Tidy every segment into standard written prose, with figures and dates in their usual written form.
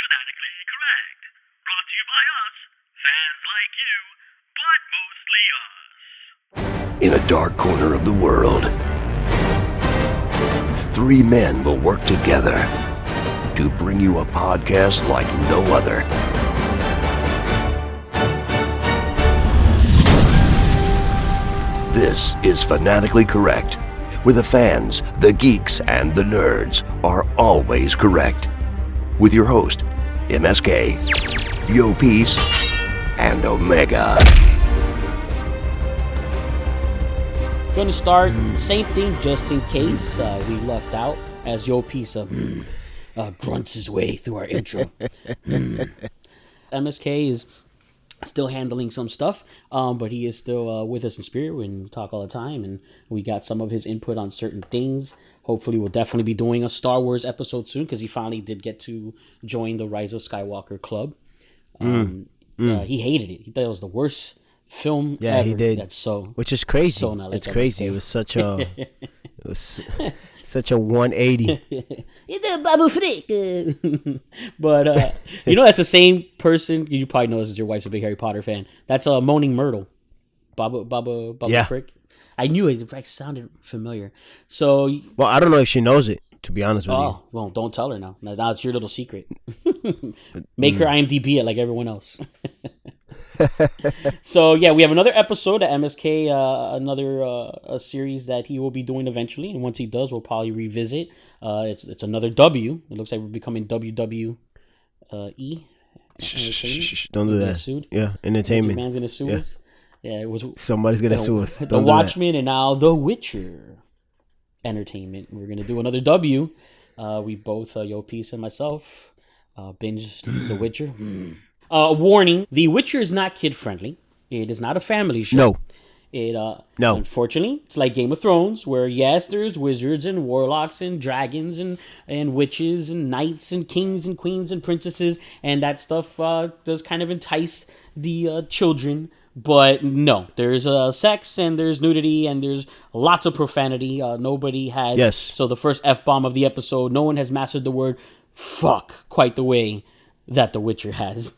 Fanatically Correct. Brought to you by us, fans like you, but mostly us. In a dark corner of the world, three men will work together to bring you a podcast like no other. This is Fanatically Correct, where the fans, the geeks, and the nerds are always correct. With your host, MSK, Yo Peace, and Omega. Gonna start same thing just in case we lucked out as Yo Piece grunts his way through our intro. MSK is still handling some stuff, but he is still with us in spirit. We talk all the time, and we got some of his input on certain things. Hopefully we'll definitely be doing a Star Wars episode soon, because he finally did get to join the Rise of Skywalker club. He hated it. He thought it was the worst film ever. He did. That's so, which is crazy. so not like it's crazy. MSK. It was such a 180. It's a Babu Frick. But that's the same person. You probably know this is your wife's a big Harry Potter fan. That's Moaning Myrtle. Baba Yeah. Frick. I knew it. It sounded familiar. So, Well, I don't know if she knows it, to be honest with you. well, don't tell her now. Now it's your little secret. Make her IMDb it like everyone else. So, yeah, we have another episode at MSK, another a series that he will be doing eventually. And once he does, we'll probably revisit. It's another W. It looks like we're becoming WWE. Shh, don't do that. Sued. Yeah, entertainment. Man's gonna sue us. Yeah, it was Somebody's gonna sue us. The Don't do that. Watchmen and now The Witcher Entertainment. We're gonna do another W. We both, Yo Peace and myself, binged The Witcher. Warning: The Witcher is not kid friendly. It is not a family show. No. No. Unfortunately, it's like Game of Thrones, where yes, there's wizards and warlocks and dragons and witches and knights and kings and queens and princesses, and that stuff does kind of entice the children. But no, there's sex and there's nudity and there's lots of profanity. Nobody has. Yes. So the first F-bomb of the episode, no one has mastered the word fuck quite the way that The Witcher has.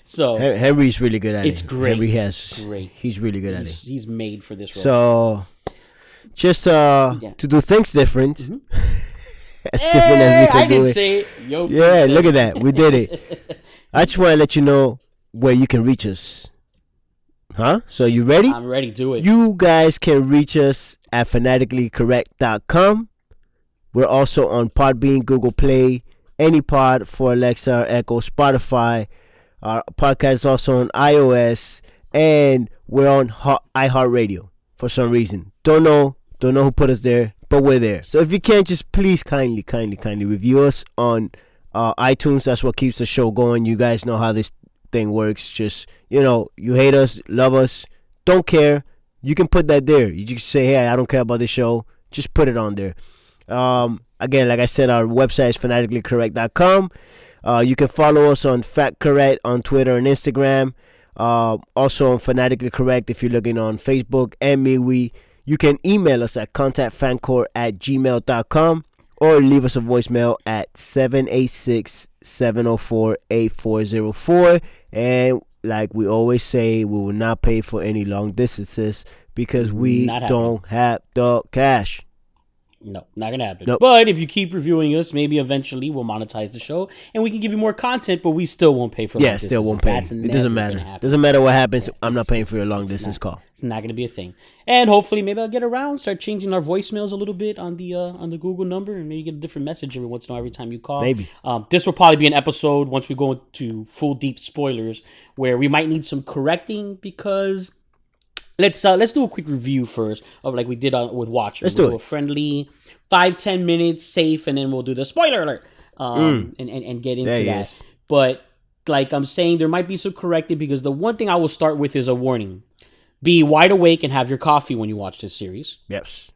So Henry's really good at it. It's great. Great. He's really good at it. He's made for this role. So, just to do things different, as different as we I can do didn't it. say it. Yo, Yeah, look at that. We did it. I just want to let you know where you can reach us. Huh? So you ready? I'm ready. Do it. You guys can reach us at fanaticallycorrect.com. We're also on PodBean, Google Play, AnyPod for Alexa, Echo, Spotify. Our podcast is also on iOS, and we're on iHeartRadio for some reason. Don't know who put us there, but we're there. So if you can, just please kindly review us on iTunes. That's what keeps the show going. You guys know how this thing works. Just, you hate us, love us, don't care. You can put that there. You just say, hey, I don't care about this show. Just put it on there. Again, like I said, our website is fanaticallycorrect.com. You can follow us on FatCorrect on Twitter and Instagram. Also on Fanatically Correct if you're looking on Facebook and MeWe. You can email us at contactfancor@gmail.com or leave us a voicemail at 786-704-8404. And like we always say, we will not pay for any long distances because we don't have the cash. No, not going to happen. Nope. But if you keep reviewing us, maybe eventually we'll monetize the show and we can give you more content, but we still won't pay for long still won't pay. That's It doesn't never matter. gonna happen. Doesn't matter what happens. I'm not paying for your long distance call. It's not going to be a thing. And hopefully maybe I'll get around, start changing our voicemails a little bit on the Google number, and maybe get a different message every once in a while every time you call. Maybe. This will probably be an episode once we go into full deep spoilers where we might need some correcting, because let's do a quick review first of like we did with Watchmen. Let's do it. A friendly 5-10 minutes safe, and then we'll do the spoiler alert and get into that. Is. But like I'm saying, there might be some corrected, because the one thing I will start with is a warning. Be wide awake and have your coffee when you watch this series. Yes.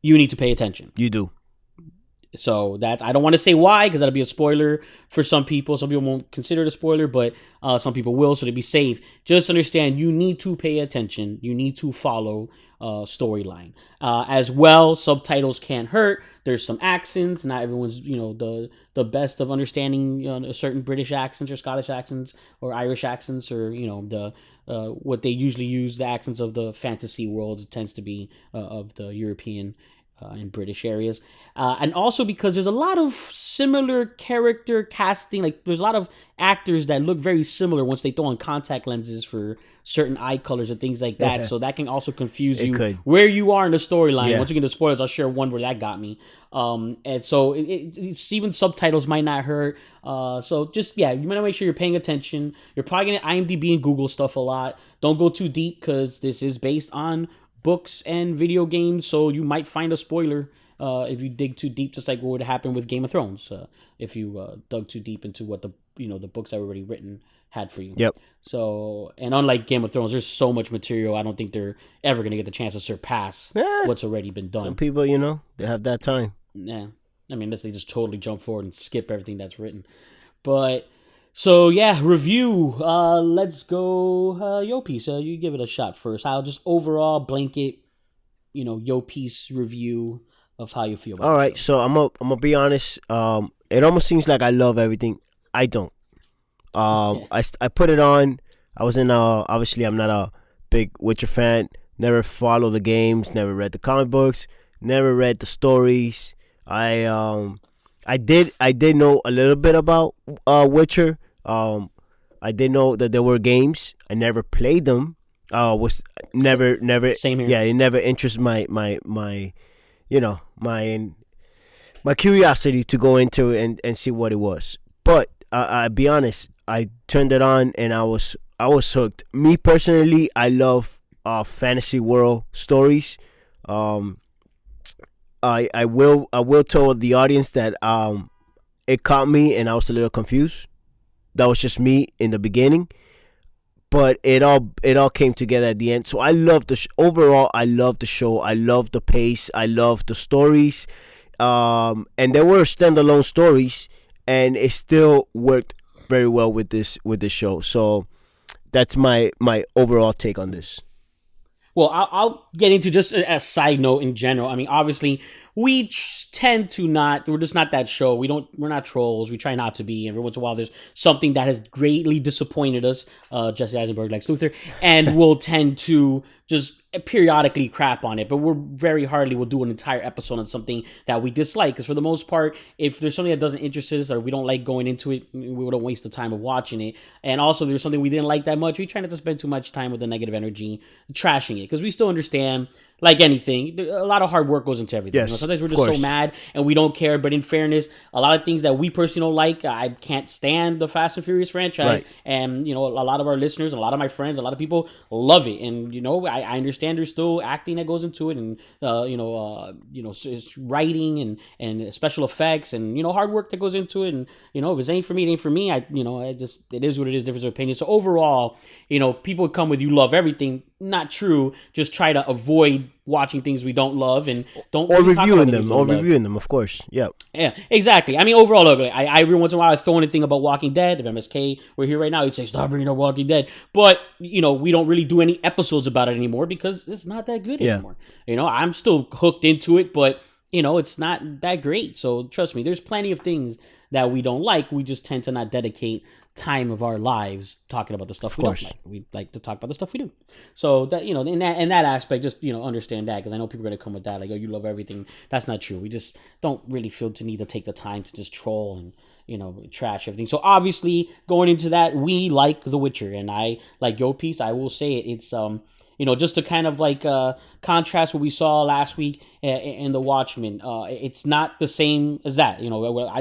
You need to pay attention. You do. So that's, I don't want to say why, because that'll be a spoiler for some people. Some people won't consider it a spoiler, but some people will. So to be safe, just understand you need to pay attention. You need to follow storyline. As well, subtitles can't hurt. There's some accents. Not everyone's, the best of understanding certain British accents or Scottish accents or Irish accents, or the what they usually use, the accents of the fantasy world. It tends to be of the European and British areas. And also because there's a lot of similar character casting. Like, there's a lot of actors that look very similar once they throw on contact lenses for certain eye colors and things like that. So that can also confuse you where you are in the storyline. Yeah. Once we get into spoilers, I'll share one where that got me. And so even subtitles might not hurt. So just, you might make sure you're paying attention. You're probably going to IMDb and Google stuff a lot. Don't go too deep, because this is based on books and video games, so you might find a spoiler if you dig too deep, just like what would happen with Game of Thrones if you dug too deep into what the books that were already written had for you. Yep. So, and unlike Game of Thrones, there's so much material, I don't think they're ever going to get the chance to surpass what's already been done. Some people, they have that time. Yeah. I mean, unless they just totally jump forward and skip everything that's written. But, so review. Let's go, Yo Piece. You give it a shot first. I'll just overall blanket, Yo Piece review of how you feel about it. All right, so I'm gonna be honest. It almost seems like I love everything. I don't. I put it on. I was in. Obviously, I'm not a big Witcher fan. Never followed the games. Never read the comic books. Never read the stories. I did know a little bit about Witcher. I did know that there were games. I never played them. Was never Same here. Yeah, it never interested my curiosity to go into it and see what it was. But I'll be honest, I turned it on and I was hooked. Me personally, I love fantasy world stories. I will tell the audience that it caught me and I was a little confused. That was just me in the beginning, but it all came together at the end. So I love overall. I love the show. I love the pace. I love the stories, and there were standalone stories, and it still worked very well with this show. So that's my overall take on this. Well, I'll get into just a side note in general. I mean, obviously, we tend to not, we're just not that show. We're not trolls. We try not to be. Every once in a while, there's something that has greatly disappointed us. Jesse Eisenberg likes Luther. And we'll tend to just periodically crap on it. But we're very hardly will do an entire episode on something that we dislike. Because for the most part, if there's something that doesn't interest us or we don't like going into it, we wouldn't waste the time of watching it. And also, there's something we didn't like that much, we try not to spend too much time with the negative energy trashing it. Because we still understand, like anything, a lot of hard work goes into everything. Yes, sometimes we're just so mad and we don't care. But in fairness, a lot of things that we personally don't like, I can't stand the Fast and Furious franchise. Right. And, a lot of our listeners, a lot of my friends, a lot of people love it. And, I understand there's still acting that goes into it and, it's writing and special effects and, hard work that goes into it. And, if it ain't for me, it ain't for me. It is what it is, difference of opinion. So overall, people come with you love everything. Not true. Just try to avoid watching things we don't love and don't or reviewing them, of course. Yeah, exactly. I mean, overall, look, I every once in a while I throw anything about Walking Dead. If MSK were here right now, he'd say stop bringing up Walking Dead. But we don't really do any episodes about it anymore because it's not that good anymore. I'm still hooked into it, but it's not that great. So trust me, there's plenty of things that we don't like. We just tend to not dedicate time of our lives talking about the stuff we don't like. We like to talk about the stuff we do. So that in that aspect, just understand that, because I know people are gonna come with that like, oh, you love everything. That's not true. We just don't really feel to need to take the time to just troll and trash everything. So obviously, going into that, we like The Witcher, and I like Yo Piece. I will say it. It's just to kind of like contrast what we saw last week in The Watchmen. It's not the same as that.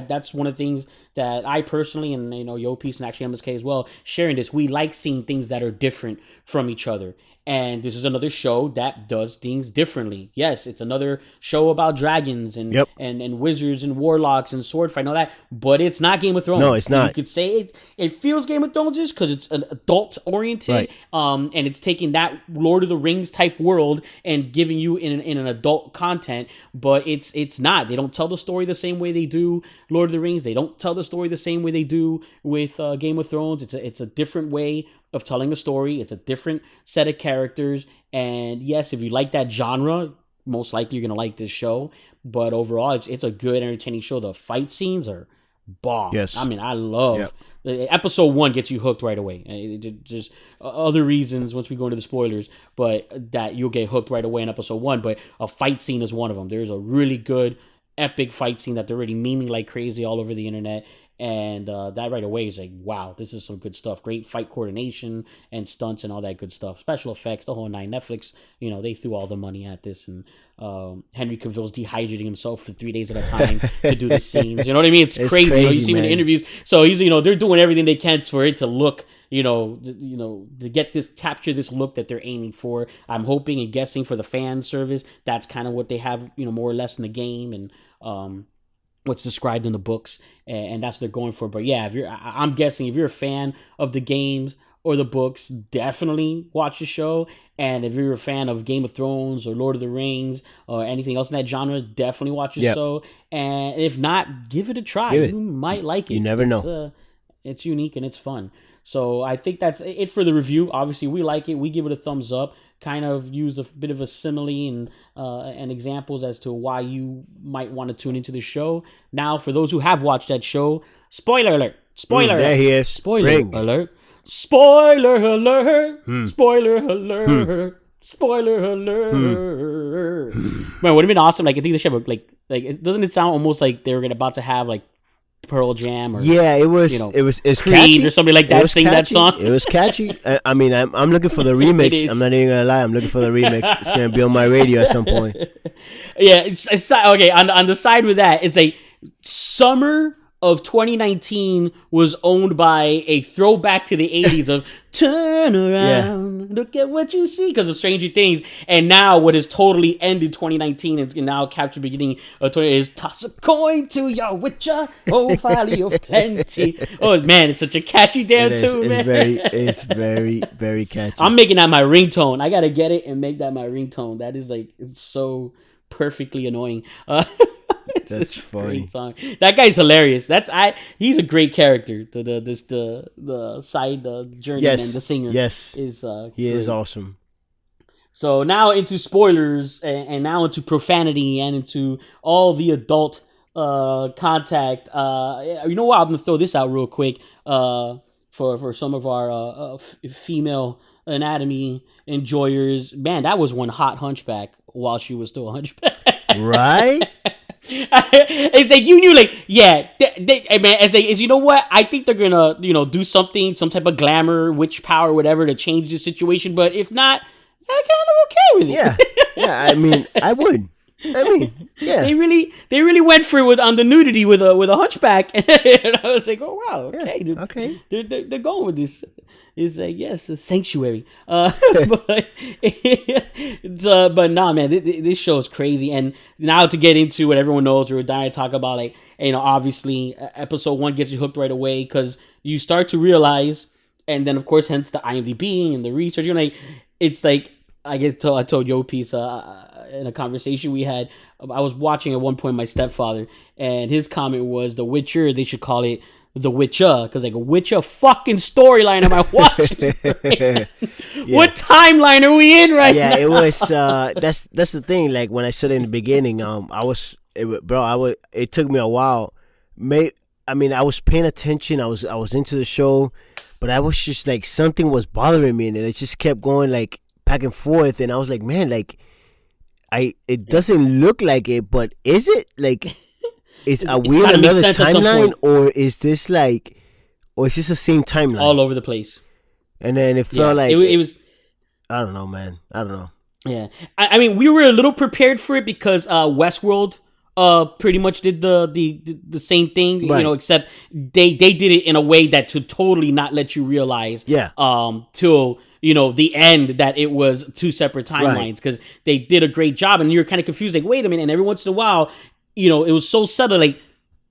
That's one of the things that I personally, and Yo Piece and actually MSK as well, sharing this, we like seeing things that are different from each other. And this is another show that does things differently. Yes, it's another show about dragons and and wizards and warlocks and sword fight and all that, but it's not Game of Thrones. No, it's not. You could say it feels Game of Thrones because it's an adult oriented, right. And it's taking that Lord of the Rings type world and giving you in an adult content, but it's not. They don't tell the story the same way they do Lord of the Rings. They don't tell the story the same way they do with Game of Thrones. It's a different way of telling the story. It's a different set of characters, And yes, if you like that genre, most likely you're gonna like this show. But overall, it's a good, entertaining show. The fight scenes are bomb. Yes. I mean, I love episode 1 gets you hooked right away. Just other reasons once we go into the spoilers, but that you'll get hooked right away in episode 1. But a fight scene is one of them. There's a really good, epic fight scene that they're already memeing like crazy all over the internet. And that right away is like, wow, this is some good stuff. Great fight coordination and stunts and all that good stuff. Special effects, the whole nine. Netflix, they threw all the money at this. And Henry Cavill's dehydrating himself for 3 days at a time to do the scenes. You know what I mean? It's crazy. You see him in the interviews. So he's, they're doing everything they can for it to look, to get capture this look that they're aiming for. I'm hoping and guessing for the fan service. That's kind of what they have, more or less in the game. And, what's described in the books, and that's what they're going for. But yeah, I'm guessing if you're a fan of the games or the books, definitely watch the show. And if you're a fan of Game of Thrones or Lord of the Rings or anything else in that genre, definitely watch the show. And if not, give it a try. You might like it. You never know. It's unique and it's fun. So I think that's it for the review. Obviously, we like it. We give it a thumbs up. Kind of use a bit of a simile and examples as to why you might want to tune into the show. Now, for those who have watched that show, spoiler alert! Spoiler! There he is. Spoiler alert! Spoiler alert! Spoiler alert! Spoiler alert! Man, would have been awesome. Like, I think they should have doesn't it sound almost like they were about to have like Pearl Jam or it was Creed catchy. or somebody like that sing that song. It was catchy. I mean, I'm looking for the remix. I'm not even gonna lie. I'm looking for the remix. It's gonna be on my radio at some point. Yeah, it's okay. On the side with that, it's a summer of 2019 was owned by a throwback to the 80s of turn around, look at what you see, because of Stranger Things. And now what has totally ended 2019 and now captured beginning of 20 is toss a coin to your witcher, oh valley of plenty. Oh man, it's such a catchy damn tune, man. It's very, very catchy. I'm making that my ringtone. I gotta get it and make that my ringtone. That is it's so perfectly annoying. That's funny. Great song. That guy's hilarious. He's a great character. The side journeyman, the singer. Yes, he is awesome. So now into spoilers and now into profanity and into all the adult contact. You know what? I'm gonna throw this out real quick for some of our female anatomy enjoyers. Man, that was one hot hunchback while she was still a hunchback. Right? It's like you knew, man. It's like, you know what? I think they're gonna, do something, some type of glamour, witch power, whatever, to change the situation. But if not, I'm kind of okay with it. Yeah. I mean, I would. Yeah. They really went for it on the nudity with a hunchback, and I was like, oh wow, okay, yeah, okay. They're going with this. It's like, yes, a sanctuary. But nah, man, this show is crazy. And now to get into what everyone knows, we're dying to talk about, obviously, episode 1 gets you hooked right away because you start to realize, and then of course, hence the IMDb and the research. It's like, I guess I told Yo Piece in a conversation we had. I was watching at one point my stepfather, and his comment was, "The Witcher, they should call it The Witcher," because a Witcher fucking storyline am I watching? Right? Yeah. What timeline are we in right now? Yeah, it was. That's the thing. Like when I said in the beginning, it took me a while. I was paying attention. I was into the show, but I was just like something was bothering me, and it just kept going back and forth. And I was like, man, it doesn't look like it, but is it are we in another timeline, or is this the same timeline? All over the place. And then it felt like it was. I don't know, man. I don't know. Yeah, I mean, we were a little prepared for it because Westworld pretty much did the same thing, right. Except they did it in a way that to totally not let you realize. Yeah. Till the end that it was two separate timelines, because they did a great job, and you're kind of confused. Wait a minute, and every once in a while. It was so subtle. Wait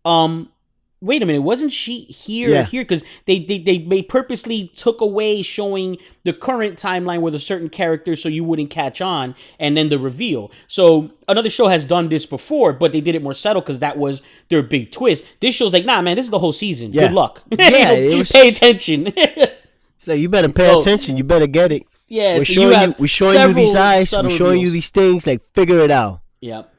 a minute, wasn't she here or here? Because they purposely took away showing the current timeline with a certain character so you wouldn't catch on, and then the reveal. So another show has done this before, but they did it more subtle because that was their big twist. This show's nah, man, this is the whole season. Yeah. Good luck. Yeah, pay attention. It's you better pay attention. You better get it. Yeah, we're so showing you, we're showing you these eyes, we're subtle showing you reveals. these things. Like, figure it out. Yep.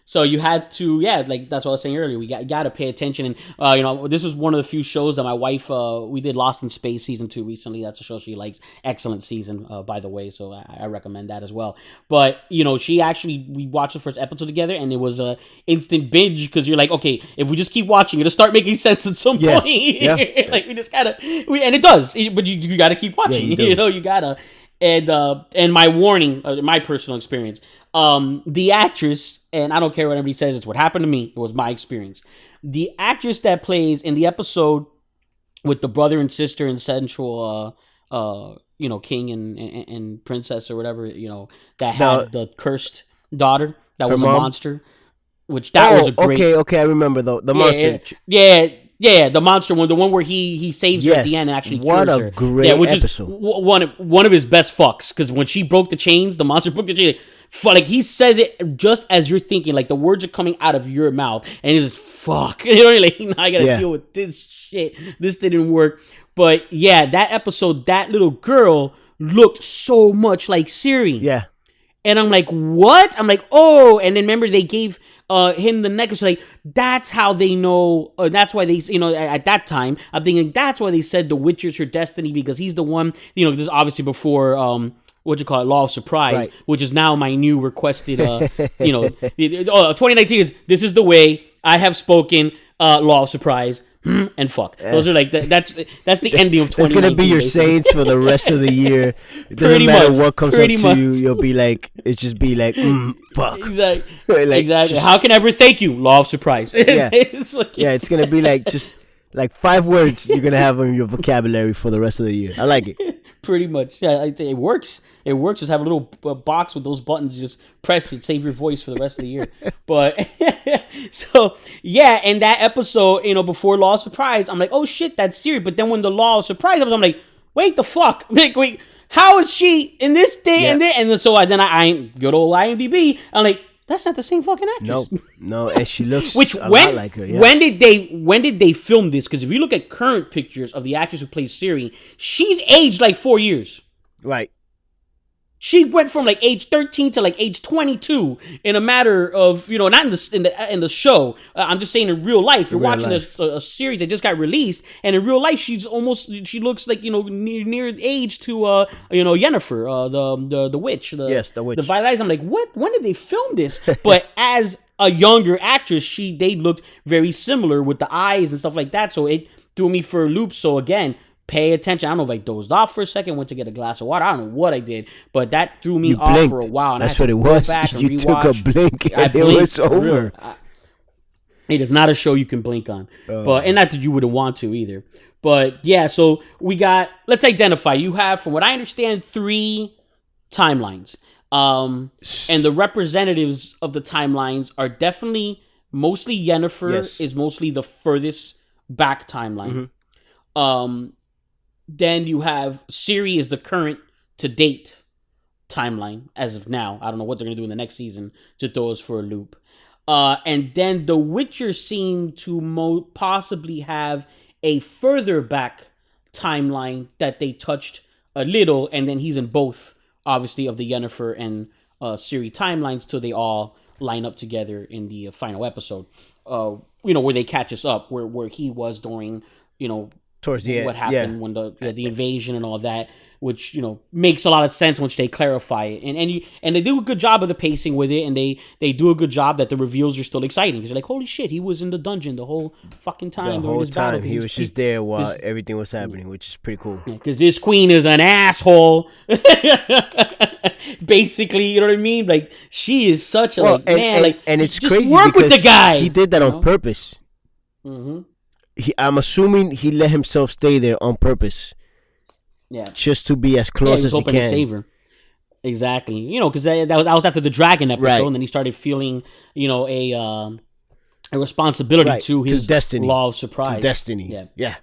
So you had to, like that's what I was saying earlier. We got to pay attention, and this was one of the few shows that my wife, we did Lost in Space season 2 recently. That's a show she likes. Excellent season, by the way. So I recommend that as well. But we watched the first episode together, and it was a instant binge because you're like, okay, if we just keep watching, it'll start making sense at some point. Yeah. Like we just gotta, and it does. But you gotta keep watching. Yeah, you do. You gotta. And my warning, my personal experience. The actress, and I don't care what anybody says, it's what happened to me. It was my experience. The actress that plays in the episode with the brother and sister and central, king and princess or whatever, that had the cursed daughter that was a monster. Which that was a great. Okay, I remember the monster. Yeah, the monster one, the one where he saves her at the end and actually cures her. What a great which episode! Is one of his best fucks, because when she broke the chains, the monster broke the chains. Like he says it just as you're thinking, like the words are coming out of your mouth, and it's just fuck. Like now I gotta deal with this shit. This didn't work, but yeah, that episode, that little girl looked so much like Siri. Yeah, and I'm like, what? I'm like, oh, and then remember they gave him the necklace. Like that's how they know. That's why they, at that time, I'm thinking that's why they said the Witcher's her destiny, because he's the one. This is obviously before. Law of Surprise, right, which is now my new requested, 2019 is, this is the way I have spoken, Law of Surprise, and fuck. Those are like, that's the ending of 2019. That's going to be your sayings for the rest of the year. It doesn't matter what comes up to you, you'll be like, fuck. Exactly. Exactly. How can I ever thank you? Law of Surprise. Yeah, it's going to be like, just like 5 words you're going to have in your vocabulary for the rest of the year. I like it. Pretty much. Yeah, it works. It works. Just have a little box with those buttons. You just press it, save your voice for the rest of the year. But so yeah, and that episode, before Law of Surprise, I'm like, oh shit, that's Siri. But then when the Law of Surprise comes, I'm like, wait, the fuck, like, wait, how is she in this thing and then? And then so then I good old IMDb. I'm like, that's not the same fucking actress. No, and she looks a lot like her. Yeah. When did they film this? Because if you look at current pictures of the actress who plays Siri, she's aged like 4 years. Right. She went from like age 13 to like age 22 in a matter of, not in the show. I'm just saying in real life. You're watching a series that just got released, and in real life she looks like near age to Yennefer, the witch. The witch. The Violet Eyes. I'm like, what? When did they film this? But as a younger actress, they looked very similar with the eyes and stuff like that. So it threw me for a loop. So again, pay attention. I don't know if I dozed off for a second, went to get a glass of water. I don't know what I did, but that threw me off for a while. And that's what it was. You took a blink and it was over. It is not a show you can blink on, and not that you wouldn't want to either. But yeah, so let's identify. You have, from what I understand, 3 timelines. And the representatives of the timelines are definitely mostly Yennefer is mostly the furthest back timeline. Mm-hmm. Then you have Siri is the current to date timeline as of now. I don't know what they're going to do in the next season to throw us for a loop. And then The Witcher seemed to possibly have a further back timeline that they touched a little, and then he's in both, obviously, of the Yennefer and Siri timelines till they all line up together in the final episode. Where they catch us up, where he was during, towards the end, what happened when the invasion and all that, which makes a lot of sense once they clarify it, and they do a good job of the pacing with it, and they do a good job that the reveals are still exciting, because you're like, holy shit, he was in the dungeon the whole fucking time. The whole time he was just there while everything was happening, which is pretty cool. Because this queen is an asshole, basically. You know what I mean? Like, she is such a and it's just crazy work because with the guy. He did that on purpose. Mm-hmm. I'm assuming he let himself stay there on purpose. Yeah. Just to be as close as he can. To save her. Exactly. Because that was after the dragon episode, right. And then he started feeling, a responsibility to his destiny. Law of Surprise. To destiny. Yeah.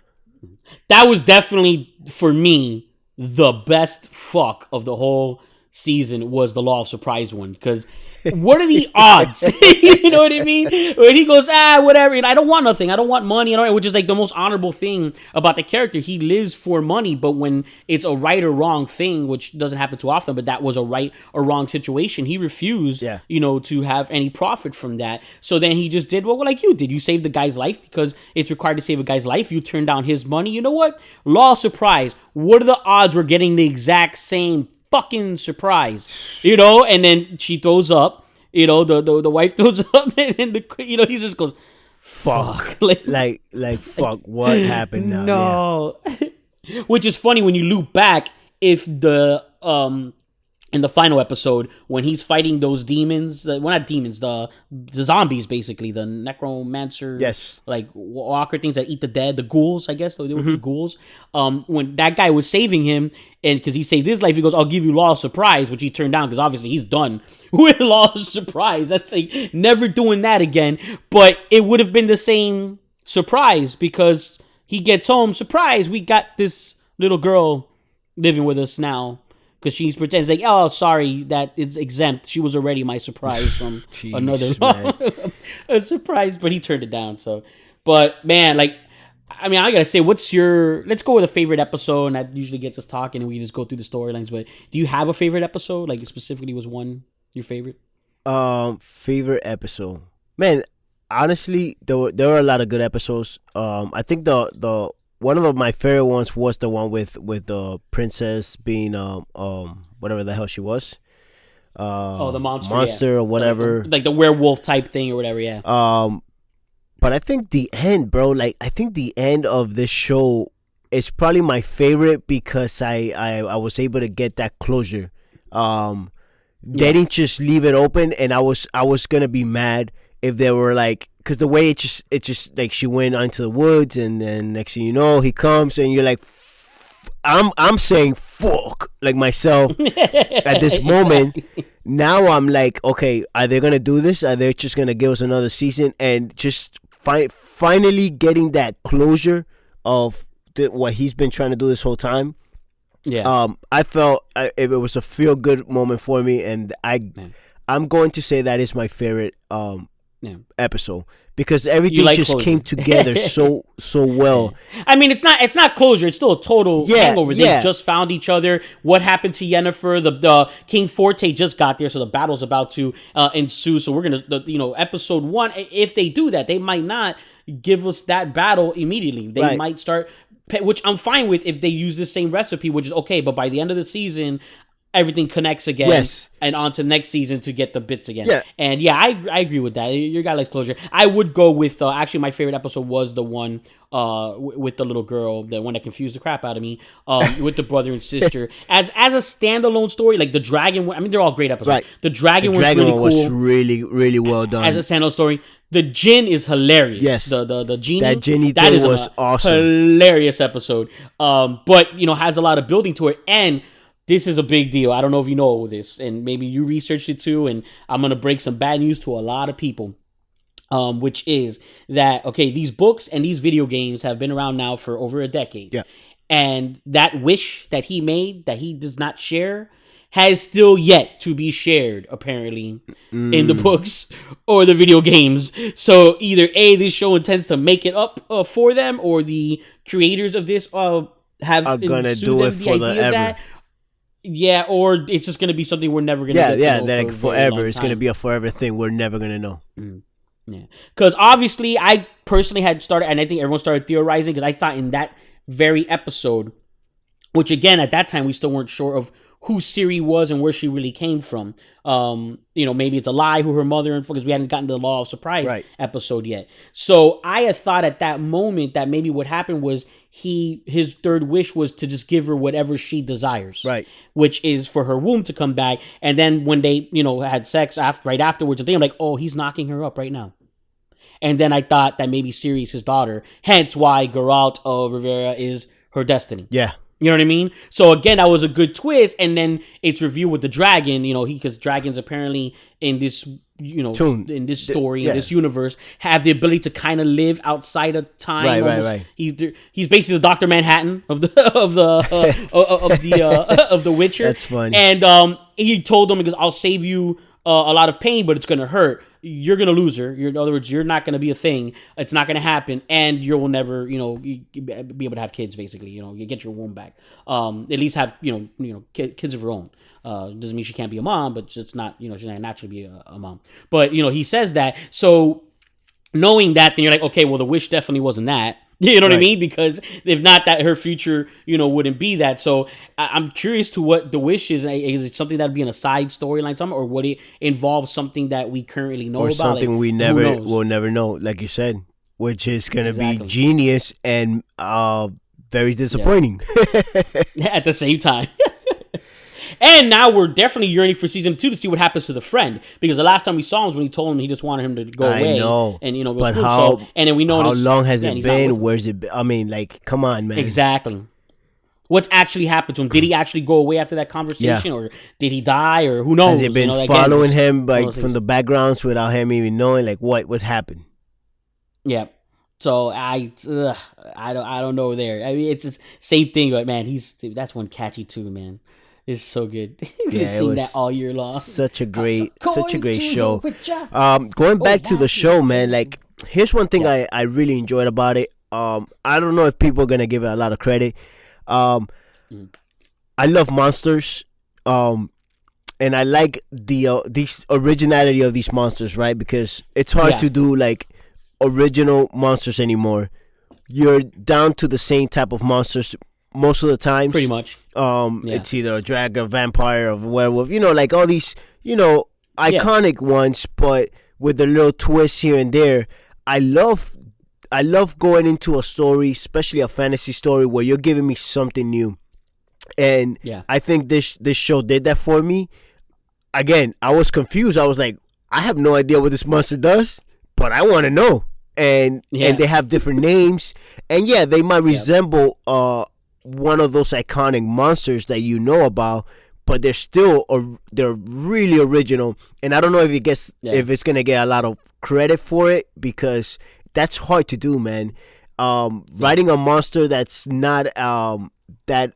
That was definitely, for me, the best fuck of the whole season was the Law of Surprise one, because what are the odds? You know what I mean? When he goes, whatever, and I don't want nothing. I don't want money, which is like the most honorable thing about the character. He lives for money, but when it's a right or wrong thing, which doesn't happen too often, but that was a right or wrong situation, he refused, to have any profit from that. So then he just did what like you did. You saved the guy's life because it's required to save a guy's life. You turned down his money. You know what? Law of surprise. What are the odds we're getting the exact same fucking surprise, and then she throws up, the wife throws up, and he just goes, fuck. like fuck, what happened now? No. Which is funny when you loop back, if the in the final episode when he's fighting those demons, not demons, the zombies, basically, the necromancer, like walker things that eat the dead, the ghouls, I guess they were the ghouls. When that guy was saving him, and because he saved his life, he goes, I'll give you law of surprise, which he turned down because obviously he's done with law of surprise. That's like never doing that again. But it would have been the same surprise because he gets home, surprise, we got this little girl living with us now. Because she pretends like, oh, sorry, that it's exempt. She was already my surprise from another a surprise, but he turned it down. So, but man, I gotta say, let's go with a favorite episode, and that usually gets us talking, and we just go through the storylines. But do you have a favorite episode? Like specifically, was one your favorite? Favorite episode, man. Honestly, there were a lot of good episodes. I think the one of my favorite ones was the one with the princess being whatever the hell she was. The monster or whatever, like the werewolf type thing or whatever. Yeah. But I think the end, bro. Like I think the end of this show is probably my favorite because I was able to get that closure. They didn't just leave it open, and I was gonna be mad if they were like. Because the way it just like she went into the woods, and then next thing you know, he comes, and you're like, I'm saying fuck like myself at this moment. Exactly. Now I'm like, okay, are they gonna do this? Are they just gonna give us another season? And just finally getting that closure of what he's been trying to do this whole time. Yeah. I felt it was a feel good moment for me, and I'm going to say that is my favorite episode because everything just closure. Came together so well. I mean, it's not closure. It's still a total hangover. They just found each other. What happened to Yennefer? The King Forte just got there, so the battle's about to ensue. So we're gonna, episode 1. If they do that, they might not give us that battle immediately. They might start, which I'm fine with if they use the same recipe, which is okay. But by the end of the season, everything connects again, and on to next season to get the bits again. Yeah. And I agree with that. Your guy likes closure. I would go with actually my favorite episode was the one with the little girl, the one that confused the crap out of me, with the brother and sister. As a standalone story, like the dragon. I mean, they're all great episodes. Right. The dragon was really cool. Was really really well done. As a standalone story. The Jinn is hilarious. Yes. The genie. That genie thing was awesome. Hilarious episode. But has a lot of building to it. And this is a big deal. I don't know if you know this, and maybe you researched it too, and I'm going to break some bad news to a lot of people, which is that, okay, these books and these video games have been around now for over a decade. Yeah. And that wish that he made that he does not share has still yet to be shared, apparently, in the books or the video games. So either A, this show intends to make it up for them, or the creators of this are going to do it for the ever. Yeah, or it's just going to be something we're never going to get to know like forever. It's going to be a forever thing. We're never going to know. Yeah. Because obviously, I personally had started, and I think everyone started theorizing, because I thought in that very episode, which again, at that time, we still weren't sure of who Ciri was and where she really came from. Maybe it's a lie who her mother, and because we hadn't gotten to the Law of Surprise episode yet. So I had thought at that moment that maybe what happened was his third wish was to just give her whatever she desires, right? Which is for her womb to come back. And then when they had sex right afterwards, I'm like, oh, he's knocking her up right now. And then I thought that maybe Ciri's his daughter, hence why Geralt of Rivia is her destiny. Yeah. You know what I mean? So again, that was a good twist, and then it's revealed with the dragon. Because dragons apparently in this, in this story, in this universe, have the ability to kind of live outside of time. Right. He's basically the Dr. Manhattan of the of the Witcher. That's funny. And he told them, because I'll save you a lot of pain, but it's going to hurt. You're going to lose her. In other words, you're not going to be a thing. It's not going to happen. And you will never, be able to have kids, basically. You get your womb back. At least have, kids of her own. Doesn't mean she can't be a mom, but it's not, she's not naturally be a mom. But, he says that. So knowing that, then you're like, okay, well, the wish definitely wasn't that. You know what I mean? Because if not, that her future, wouldn't be that. So I'm curious to what the wish is. Is it something that'd be in a side storyline, something, or would it involve something that we currently know or about, something like, we will never know, like you said, which is gonna be genius and very disappointing at the same time. And now we're definitely yearning for season 2 to see what happens to the friend, because the last time we saw him was when he told him he just wanted him to go away. I know, and but how? So, and then we know how long has it been? Where's it been? I mean, like, come on, man. Exactly. What's actually happened to him? Did he actually go away after that conversation, or did he die, or who knows? Has it been following him like from the backgrounds without him even knowing, like what happened? Yeah. So I don't know there. I mean, it's the same thing, but man, that's one catchy too, man. It's so good. Yeah, sing that all year long. Such a great show. Going back to the show, man. Like, here's one thing I really enjoyed about it. I don't know if people are gonna give it a lot of credit. I love monsters. And I like these originality of these monsters, right? Because it's hard to do like original monsters anymore. You're down to the same type of monsters most of the time, pretty much. It's either a dragon, a vampire, or a werewolf. Like all these, iconic ones, but with a little twist here and there. I love going into a story, especially a fantasy story, where you're giving me something new. And I think this show did that for me. Again, I was confused. I was like, I have no idea what this monster does, but I want to know. And they have different names, and they might resemble one of those iconic monsters that you know about, but they're really original. And I don't know if if it's gonna get a lot of credit for it, because that's hard to do, man. Writing a monster that's not that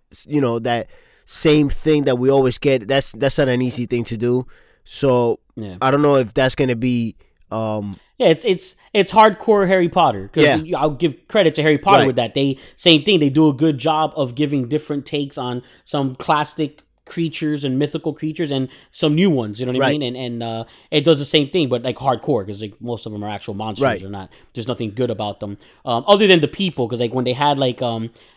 same thing that we always get, that's not an easy thing to do. So I don't know if that's gonna be it's hardcore Harry Potter, because I'll give credit to Harry Potter with that. Same thing. They do a good job of giving different takes on some classic creatures and mythical creatures and some new ones. You know what I mean? And it does the same thing, but like hardcore, because like most of them are actual monsters. Or not. There's nothing good about them, other than the people. Because like when they had like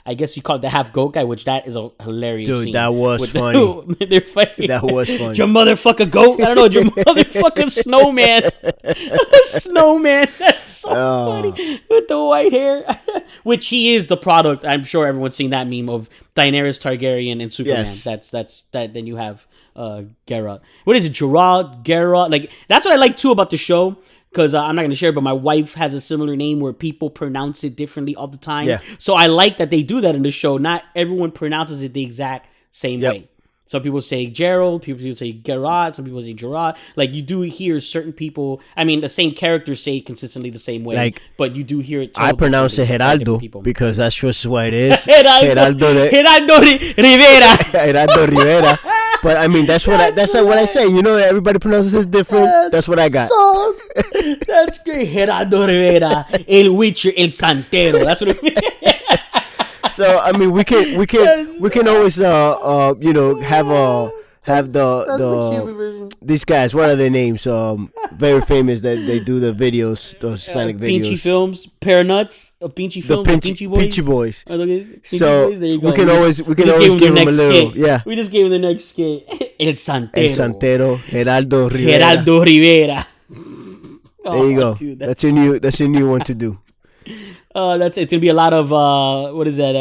I guess you call it the half goat guy, which that is a hilarious scene. Dude, that was funny. They're fighting. That was funny. Your motherfucker goat. I don't know. Your motherfucking snowman. Snowman. That's so funny with the white hair. Which he is the product. I'm sure everyone's seen that meme of Daenerys Targaryen and Superman. Yes. That's that. Then you have Geralt. What is it? Geralt. Like, that's what I like too about the show. Because I'm not going to share, but my wife has a similar name where people pronounce it differently all the time. Yeah. So I like that they do that in the show. Not everyone pronounces it the exact same way. Some people say Gerald, people say Gerard, some people say Gerard. Like, you do hear certain people, I mean, the same characters say it consistently the same way, like, but you do hear it. I pronounce it Geraldo because that's just what it is. Geraldo Rivera. Geraldo Rivera. But I mean, that's what I say. Everybody pronounces it different. That's what I got. That's great. Geraldo Rivera, El Witcher, El Santero. That's what it means. So I mean, we can always have the these guys. What are their names? Very famous that they do the videos, those Hispanic videos. Pinchy Films, Pear Nuts, Pinchy Films, Pinchy Boys. Pinchy Boys. So there you go. we can always give them a little. Skit. Yeah, we just gave them the next skit. El Santero, Geraldo Rivera. Geraldo Rivera. There you go. Dude, that's your new one to do. It's gonna be a lot of what is that?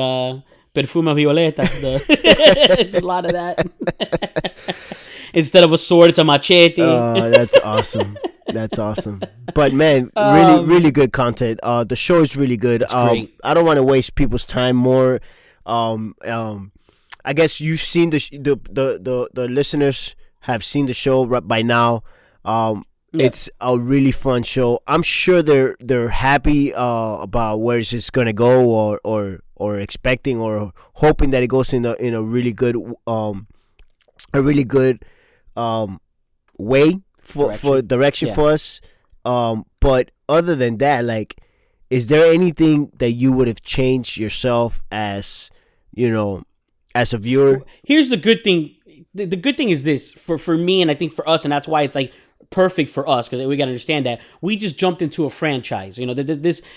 Perfuma Violeta. It's a lot of that. Instead of a sword, it's a machete. That's awesome. That's awesome. But man, really good content. The show is really good. I don't want to waste people's time more. I guess you've seen the listeners have seen the show by now. It's a really fun show. I'm sure they're happy about where it's gonna go, or expecting or hoping that it goes in a really good way for direction Yeah. for us. But other than that, like, is there anything that you would have changed yourself as, as a viewer? Here's the good thing. The good thing is this for me, and I think for us, and that's why it's like perfect for us, because we got to understand that we just jumped into a franchise.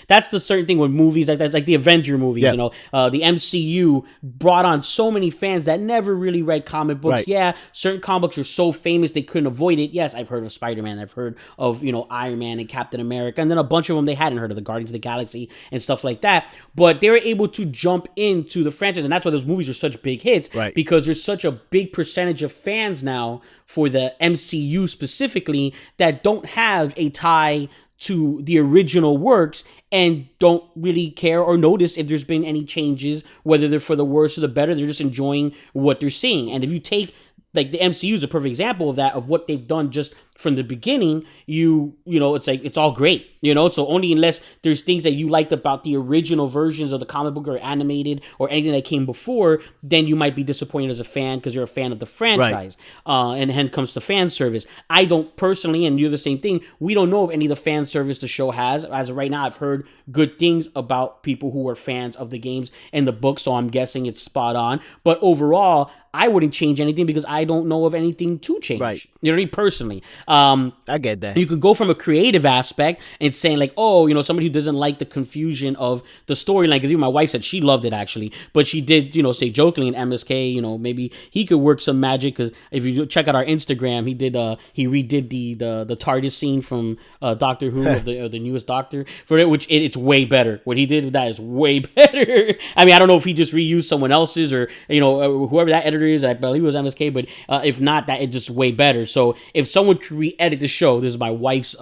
That's the certain thing with movies like that's like the Avenger movies. Yeah. The MCU brought on so many fans that never really read comic books. Right. Yeah, certain comic books are so famous they couldn't avoid it. Yes, I've heard of Spider-Man, I've heard of Iron Man and Captain America, and then a bunch of them they hadn't heard of, the Guardians of the Galaxy and stuff like that. But they were able to jump into the franchise, and that's why those movies are such big hits. Right. Because there's such a big percentage of fans now for the MCU specifically that don't have a tie to the original works and don't really care or notice if there's been any changes, whether they're for the worse or the better. They're just enjoying what they're seeing. And if you take, like, the MCU is a perfect example of that, of what they've done just from the beginning. It's like, it's all great, so only unless there's things that you liked about the original versions of the comic book or animated or anything that came before, then you might be disappointed as a fan because you're a fan of the franchise. Right. And hence comes the fan service. I don't personally, and you're the same thing, we don't know of any of the fan service the show has. As of right now, I've heard good things about people who are fans of the games and the books, so I'm guessing it's spot on. But overall, I wouldn't change anything because I don't know of anything to change. Right. You know what I mean? Personally. I get that. You could go from a creative aspect and saying like, somebody who doesn't like the confusion of the storyline, because even my wife said she loved it actually, but she did, say jokingly in MSK, maybe he could work some magic, because if you check out our Instagram, he redid the TARDIS scene from Doctor Who of the newest Doctor for it, which it's way better. What he did with that is way better. I mean, I don't know if he just reused someone else's or whoever that editor is. I believe it was MSK, but if not, that it's just way better. So if someone could re-edit the show, this is my wife's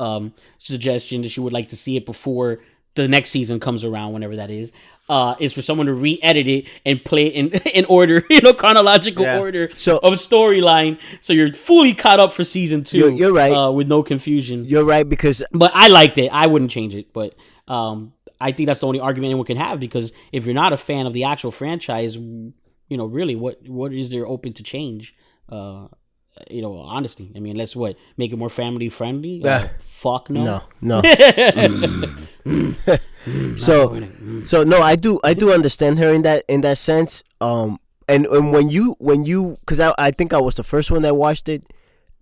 suggestion, that she would like to see it before the next season comes around, whenever that is for someone to re-edit it and play it in order, chronological order of storyline, so you're fully caught up for season 2. You're right, with no confusion. You're right, because but I liked it. I wouldn't change it, but I think that's the only argument anyone can have, because if you're not a fan of the actual franchise, really, what is there open to change? Honestly, I mean, let's make it more family friendly. Fuck no. No. So no, I do understand her in that sense. And when you, because I think I was the first one that watched it,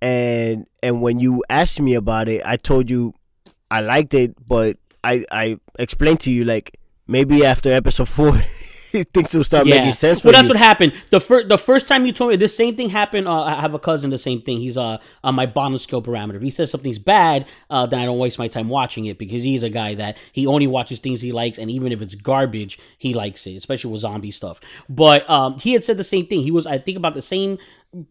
and when you asked me about it, I told you I liked it, but I explained to you, like, maybe after episode 4 things will start making sense for you. Well, that's what happened. The first time you told me, this same thing happened. I have a cousin, the same thing. He's on my bottom skill parameter. If he says something's bad, then I don't waste my time watching it, because he's a guy that he only watches things he likes, and even if it's garbage, he likes it, especially with zombie stuff. But he had said the same thing. He was, I think, about the same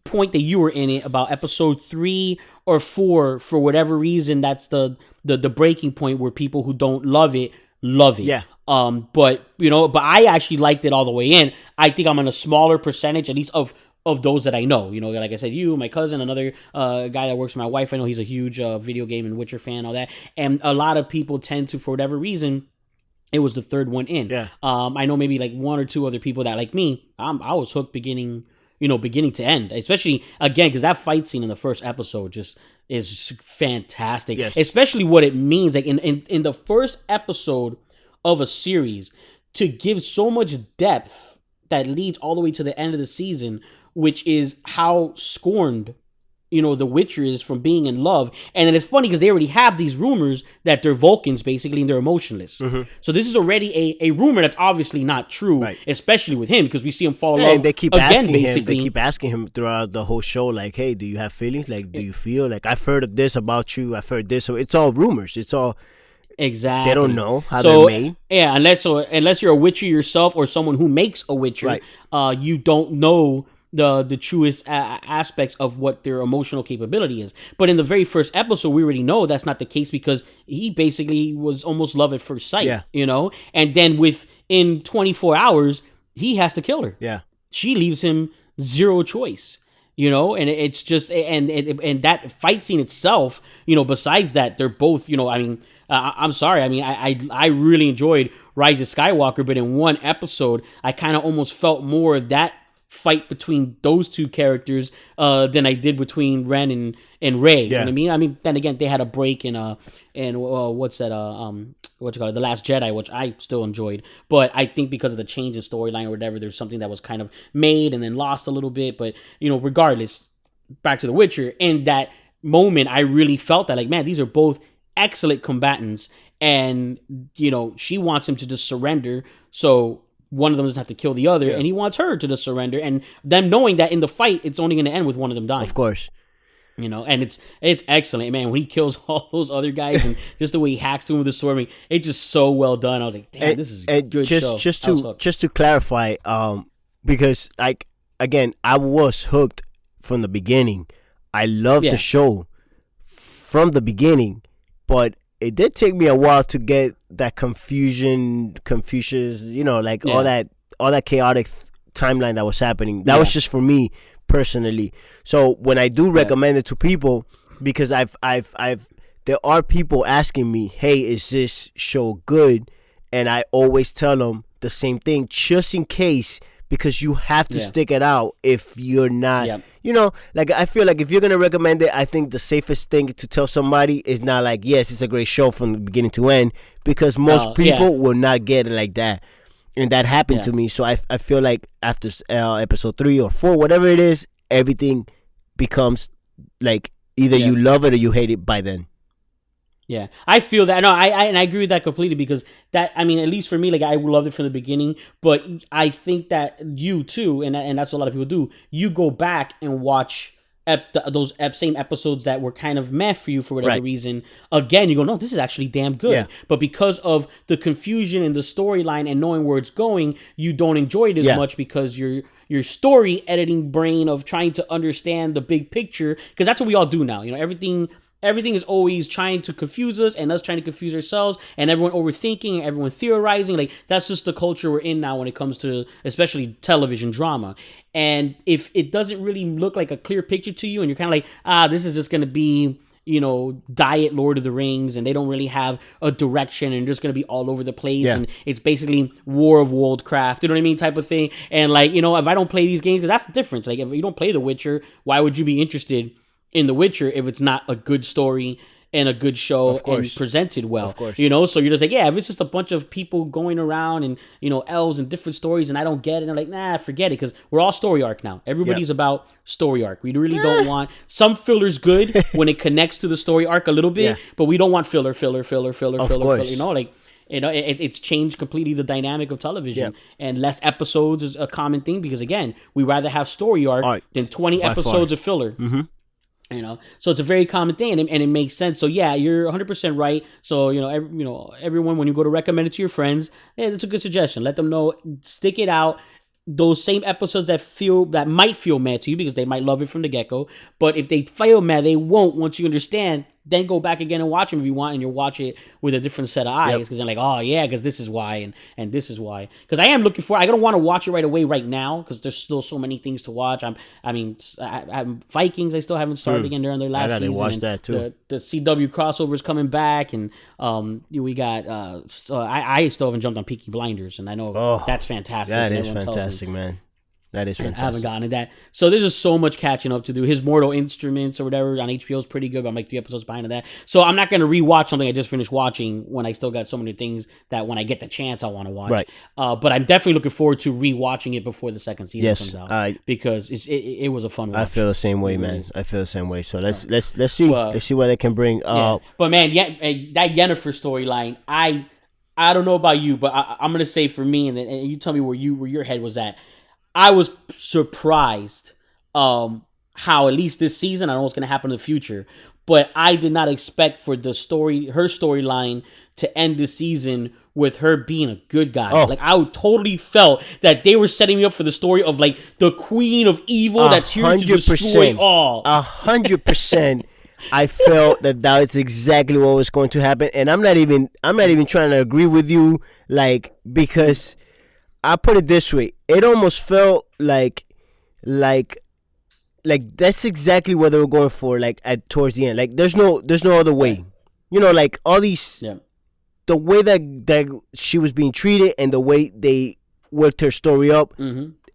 point that you were in it, about episode 3 or 4. For whatever reason, that's the breaking point where people who don't love it love it. Yeah. But I actually liked it all the way in. I think I'm in a smaller percentage, at least of those that I know. Like I said, you, my cousin, another guy that works for my wife, I know he's a huge video game and Witcher fan, all that. And a lot of people tend to, for whatever reason, it was the third one in. Yeah. I know maybe like 1 or 2 other people that, like me, I was hooked beginning to end, especially again because that fight scene in the first episode just is fantastic. Yes. Especially what it means, like in the first episode of a series, to give so much depth that leads all the way to the end of the season, which is how scorned the Witcher is from being in love. And then it's funny because they already have these rumors that they're Vulcans basically, and they're emotionless. Mm-hmm. So this is already a rumor that's obviously not true, right, especially with him, because we see him fall in love and they keep again, asking basically. him. They keep asking him throughout the whole show, like, "Hey, do you have feelings? Like, do you feel like I've heard of this about you? I've heard this." So it's all rumors. It's all exactly. They don't know how they're made. Yeah, unless you're a Witcher yourself or someone who makes a Witcher, right, you don't know the truest aspects of what their emotional capability is. But in the very first episode, we already know that's not the case, because he basically was almost love at first sight, and then within 24 hours, he has to kill her. Yeah. She leaves him zero choice, and it's just, and that fight scene itself, besides that, they're both, I'm sorry. I mean, I really enjoyed Rise of Skywalker, but in one episode, I kind of almost felt more of that fight between those two characters than I did between Ren and Rey. You know what I mean? I mean, then again, they had a break in what's that? What you call it? The Last Jedi, which I still enjoyed. But I think because of the change in storyline or whatever, there's something that was kind of made and then lost a little bit. But regardless, back to The Witcher. In that moment, I really felt that, like, man, these are both excellent combatants, and she wants him to just surrender. So one of them doesn't have to kill the other, and he wants her to just surrender, and them knowing that in the fight it's only going to end with one of them dying. Of course. And it's excellent, man. When he kills all those other guys and just the way he hacks to him with the sword, I mean, it's just so well done. I was like, damn, this is a good show. Just to clarify, because like again, I was hooked from the beginning. I loved the show from the beginning, but it did take me a while to get that Confucius, all that chaotic timeline that was happening. That was just for me personally. So when I do recommend it to people, because there are people asking me, hey, is this show good? And I always tell them the same thing, just in case, because you have to stick it out if you're not, like, I feel like if you're going to recommend it, I think the safest thing to tell somebody is not like, yes, it's a great show from the beginning to end, because most people will not get it like that. And that happened to me. So I feel like after episode 3 or 4, whatever it is, everything becomes like either you love it or you hate it by then. Yeah, I feel that. No, I agree with that completely, because that, I mean, at least for me, like, I loved it from the beginning, but I think that you too, and that's what a lot of people do, you go back and watch those same episodes that were kind of meh for you for whatever reason. Again, you go, no, this is actually damn good. Yeah. But because of the confusion in the storyline and knowing where it's going, you don't enjoy it as much, because your story editing brain of trying to understand the big picture, because that's what we all do now. Everything is always trying to confuse us, and us trying to confuse ourselves, and everyone overthinking, and everyone theorizing. Like, that's just the culture we're in now when it comes to especially television drama. And if it doesn't really look like a clear picture to you, and you're kind of like, this is just going to be, diet Lord of the Rings, and they don't really have a direction, and just going to be all over the place, and it's basically War of Worldcraft, you know what I mean, type of thing. And like, if I don't play these games, because that's the difference. Like, if you don't play The Witcher, why would you be interested in The Witcher if it's not a good story and a good show and presented well? Of course. So you're just like, if it's just a bunch of people going around and, elves and different stories, and I don't get it, and I'm like, nah, forget it, because we're all story arc now. Everybody's about story arc. We really don't want, some filler's good when it connects to the story arc a little bit, but we don't want filler. It's changed completely the dynamic of television, and less episodes is a common thing, because again, we rather have story arc than 20 episodes of filler. Mm-hmm. So it's a very common thing, and it makes sense. So yeah, you're 100% right. So everyone, when you go to recommend it to your friends, that's a good suggestion. Let them know, stick it out. Those same episodes that might feel mad to you, because they might love it from the get-go, but if they feel mad, they won't. Once you understand, then go back again and watch them if you want, and you'll watch it with a different set of eyes, because they're like, oh yeah, because this is why, and this is why. Because I am looking for, I don't want to watch it right away right now, because there's still so many things to watch. I'm Vikings, I still haven't started again. They're on their last season. I watch that too. The CW crossover's coming back, and we got I still haven't jumped on Peaky Blinders, and I know that's fantastic. That is fantastic, man. That is fantastic. I haven't gotten to that. So there's just so much catching up to do. His Mortal Instruments or whatever on HBO is pretty good, but I'm like 3 episodes behind of that. So I'm not going to rewatch something I just finished watching when I still got so many things that when I get the chance I want to watch. Right. But I'm definitely looking forward to rewatching it before the second season comes out. Because it was a fun watch. I feel the same way, man. I feel the same way. So let's see. Let's see what they can bring. But man, that Yennefer storyline, I don't know about you, but I'm going to say for me, and you tell me where your head was at. I was surprised how, at least this season, I don't know what's going to happen in the future, but I did not expect for her storyline to end this season with her being a good guy. Like, I totally felt that they were setting me up for the story of, like, the queen of evil that's here to destroy all. 100%. I felt that's exactly what was going to happen, and I'm not even trying to agree with you, like, because I put it this way: it almost felt like that's exactly what they were going for. Like towards the end, like there's no other way. Like all these, the way that she was being treated and the way they worked her story up,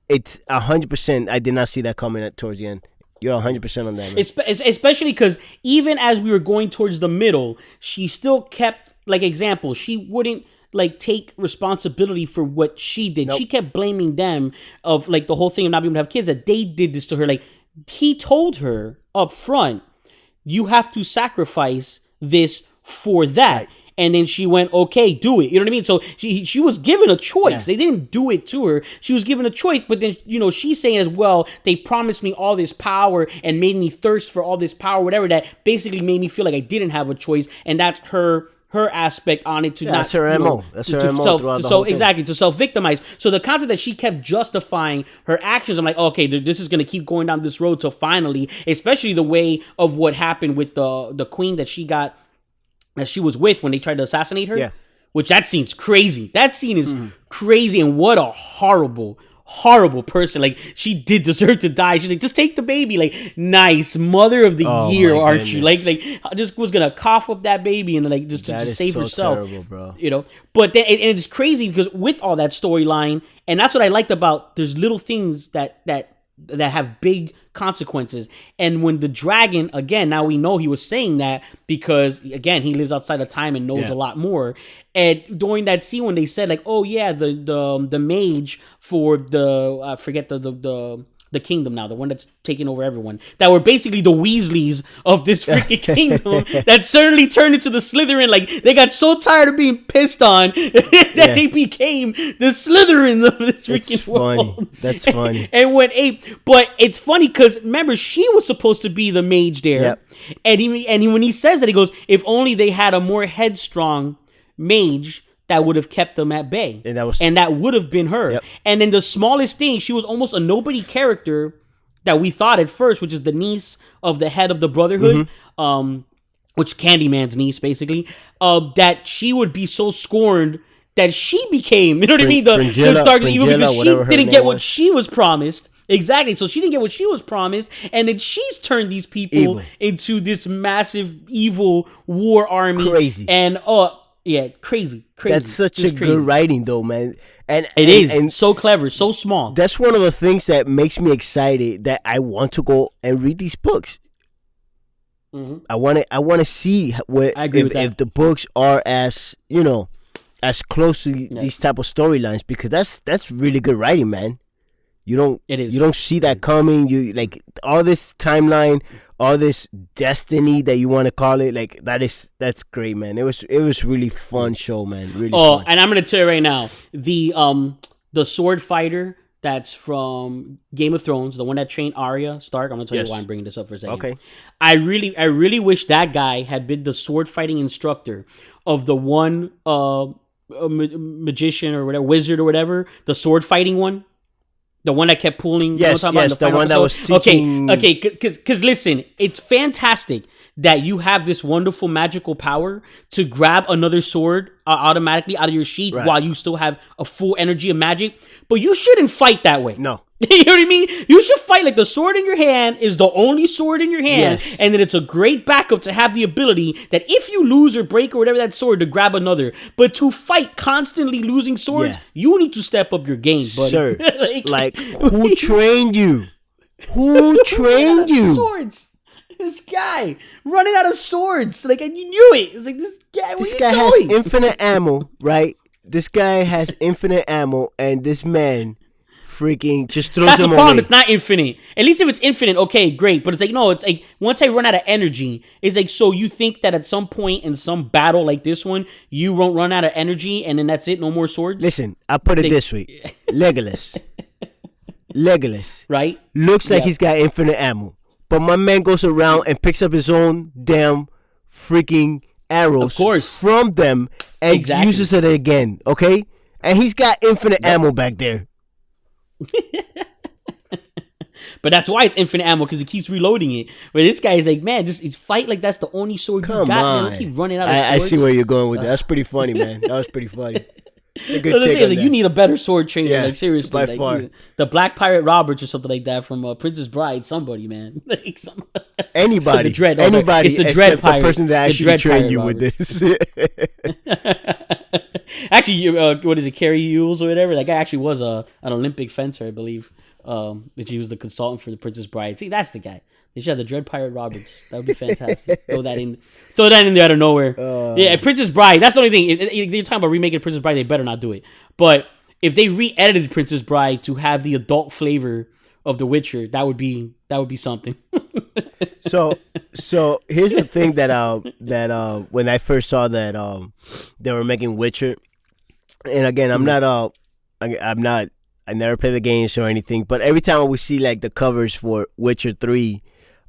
it's 100%. I did not see that coming towards the end. You're 100% on that, man. Especially because even as we were going towards the middle, she still kept, like, example, she wouldn't, like, take responsibility for what she did. Nope. She kept blaming them of, like, the whole thing of not being able to have kids, that they did this to her. Like, he told her up front, you have to sacrifice this for that. Right. And then she went, okay, do it. You know what I mean? So she was given a choice. Yeah. They didn't do it to her. She was given a choice. But then, you know, she's saying as well, they promised me all this power and made me thirst for all this power, whatever, that basically made me feel like I didn't have a choice. And that's her aspect on it to not. That's her MO. That's her MO throughout the whole thing. Exactly, to self-victimize. So the concept that she kept justifying her actions, I'm like, okay, this is going to keep going down this road till finally, especially the way of what happened with the queen that she was with when they tried to assassinate her. Yeah. Which that scene's crazy. That scene is crazy, and what a horrible person. Like, she did deserve to die. She's like, just take the baby. Like, nice, mother of the year, aren't you? Like, I just was gonna cough up that baby and like just to save herself. Terrible, bro. You know, but then and it's crazy because with all that storyline, and that's what I liked about. There's little things that have big consequences. And when the dragon, again, now we know he was saying that because, again, he lives outside of time and knows a lot more. And during that scene when they said, like, oh yeah, the mage for the I forget the kingdom now, the one that's taking over everyone, that were basically the Weasleys of this freaking kingdom that certainly turned into the Slytherin. Like, they got so tired of being pissed on that they became the Slytherins of this freaking world. That's funny. And went ape. But it's funny because, remember, she was supposed to be the mage there. Yep. And when he says that, he goes, if only they had a more headstrong mage that would have kept them at bay. And that would have been her. Yep. And then the smallest thing, she was almost a nobody character that we thought at first, which is the niece of the head of the Brotherhood, which Candyman's niece, basically, that she would be so scorned that she became, you know what I mean? The darkest evil, because she didn't get what she was promised. Exactly. So she didn't get what she was promised, and then she's turned these people into this massive evil war army. Crazy. And yeah, crazy. That's such a good writing, though, man. And it is so clever, so small. That's one of the things that makes me excited that I want to go and read these books. Mm-hmm. I want to see if the books are as close to these type of storylines, because that's really good writing, man. You don't see that coming. You like all this timeline, all this destiny that you want to call it. Like that's great, man. It was really fun show, man. Really fun. And I'm gonna tell you right now, the sword fighter that's from Game of Thrones, the one that trained Arya Stark. I'm gonna tell you why I'm bringing this up for a second. Okay. I really wish that guy had been the sword fighting instructor of the one magician or whatever, wizard or whatever, the sword fighting one. The one that kept pulling. Yes, the one that was teaching. Okay, because listen, it's fantastic that you have this wonderful magical power to grab another sword automatically out of your sheath while you still have a full energy of magic. But you shouldn't fight that way. No. You know what I mean? You should fight like the sword in your hand is the only sword in your hand, and then it's a great backup to have the ability that if you lose or break or whatever that sword, to grab another. But to fight constantly losing swords, you need to step up your game, buddy. Sir, like who trained you? Who trained you? Swords. This guy running out of swords. Like, and you knew it. It's like, this guy. This guy has infinite ammo, right? This guy has infinite ammo, and this man freaking just throws That's them the problem. away. It's not infinite. At least if it's infinite, okay, great. But it's like, no, it's like once I run out of energy, it's like, so you think that at some point in some battle like this one, you won't run out of energy and then that's it, no more swords? Listen, I'll put it this way. Legolas, right? Looks like he's got infinite ammo. But my man goes around and picks up his own damn freaking arrows from them and uses it again, okay? And he's got infinite ammo back there. But that's why it's infinite ammo, because he keeps reloading it. Where this guy is like, man, just fight like that's the only sword you got, man. We keep running out of swords. I see where you're going with that. That's pretty funny, man. That was pretty funny. It's a good take on like, you need a better sword trainer, like seriously, by like, far. The Black Pirate Roberts or something like that from Princess Bride. Somebody, man, like anybody, the Dread, anybody, it's the except Dread Pirate, the person that actually trained you Roberts. with this. Actually, what is it, Kerry Yules or whatever? That guy actually was an Olympic fencer, I believe. Which he was the consultant for the Princess Bride. See, that's the guy. They should have the Dread Pirate Roberts. That would be fantastic. Throw that in there out of nowhere. Yeah, Princess Bride. That's the only thing. They're talking about remaking Princess Bride. They better not do it. But if they re-edited Princess Bride to have the adult flavor of The Witcher, that would be something. So here's the thing that when I first saw that they were making Witcher, and again, I never play the games or anything, but every time I would see like the covers for Witcher 3,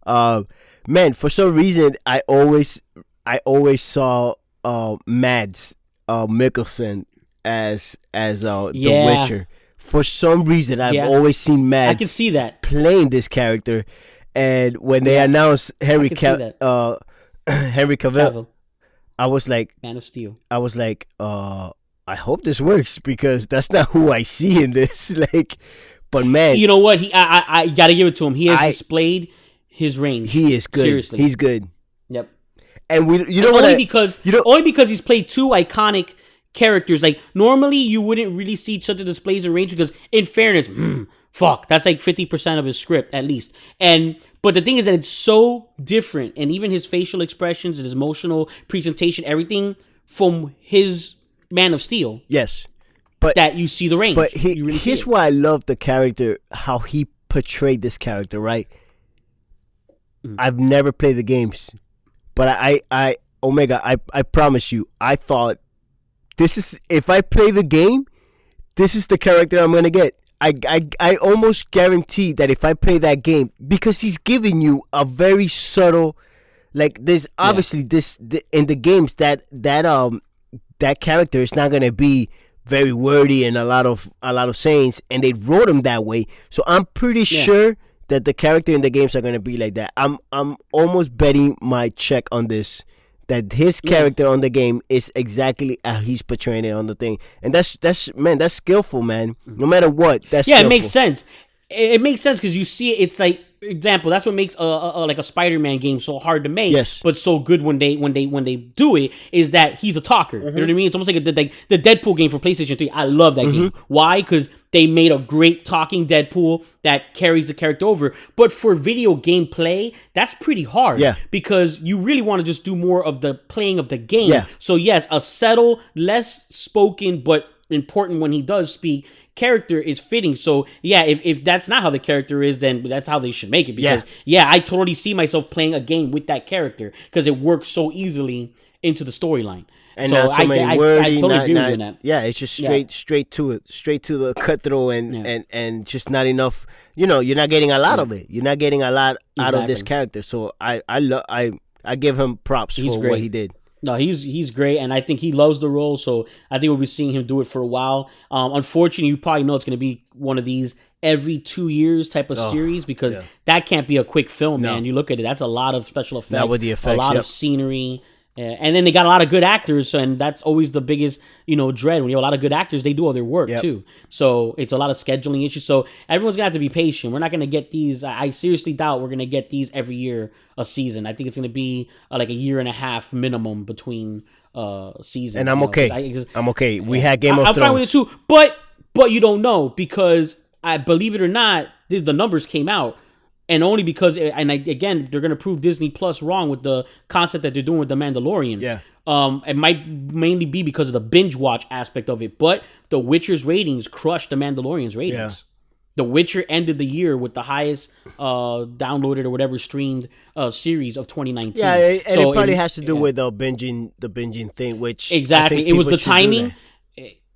man, for some reason I always saw Mads Mikkelsen as the Witcher. For some reason, I've always seen Mads. I can see that playing this character, and when they announced Henry Cavill, I was like, Man of Steel. I was like, I hope this works because that's not who I see in this. Like, but man, you know what? I gotta give it to him. He has displayed his range. He is good. Seriously, he's good. Yep. And only because he's played two iconic characters. Like normally, you wouldn't really see such a displays of range because, in fairness, that's like 50% of his script at least. But the thing is that it's so different, and even his facial expressions and his emotional presentation, everything from his Man of Steel. Yes. But that you see the range. But here's why I love the character, how he portrayed this character, right? I've never played the games, but I promise you, I thought if I play the game, this is the character I'm gonna get. I almost guarantee that if I play that game, because he's giving you a very subtle, like there's obviously in the games that character is not gonna be very wordy and a lot of sayings, and they wrote him that way. So I'm pretty sure that the character in the games are gonna be like that. I'm almost betting my check on this, that his character on the game is exactly how he's portraying it on the thing, and that's skillful, man. No matter what, that's skillful. It makes sense. It makes sense because you see it. It's like, example, that's what makes like a Spider-Man game so hard to make, but so good when they do it, is that he's a talker. You know what I mean? It's almost like the Deadpool game for PlayStation 3. I love that game. Why? Because they made a great talking Deadpool that carries the character over. But for video game play, that's pretty hard. Yeah. Because you really want to just do more of the playing of the game. Yeah. So yes, a subtle, less spoken, but important when he does speak character is fitting. So yeah, if that's not how the character is, then that's how they should make it. Because I totally see myself playing a game with that character because it works so easily into the storyline. And so I totally agree with you on that. Yeah, it's just straight to it, straight to the cutthroat, and just not enough. You're not getting a lot of it. You're not getting a lot out of this character. So I give him props for what he did. No, he's great, and I think he loves the role, so I think we'll be seeing him do it for a while. Unfortunately, you probably know it's going to be one of these every 2 years type of series, because that can't be a quick film, man. You look at it, that's a lot of special effects, not with the effects, a lot of scenery. And then they got a lot of good actors, and that's always the biggest, dread. When you have a lot of good actors, they do other work too. So it's a lot of scheduling issues. So everyone's gonna have to be patient. We're not gonna get these. I seriously doubt we're gonna get these every year a season. I think it's gonna be like a year and a half minimum between seasons. And I'm okay. I'm okay. We had Game of Thrones. I'm fine with it too. But you don't know, because I believe it or not, the numbers came out. And only because, again, they're going to prove Disney Plus wrong with the concept that they're doing with The Mandalorian. Yeah. It might mainly be because of the binge watch aspect of it. But The Witcher's ratings crushed The Mandalorian's ratings. Yeah. The Witcher ended the year with the highest downloaded or whatever streamed series of 2019. Yeah, and so it probably has to do with the binging thing, which exactly. It was the timing.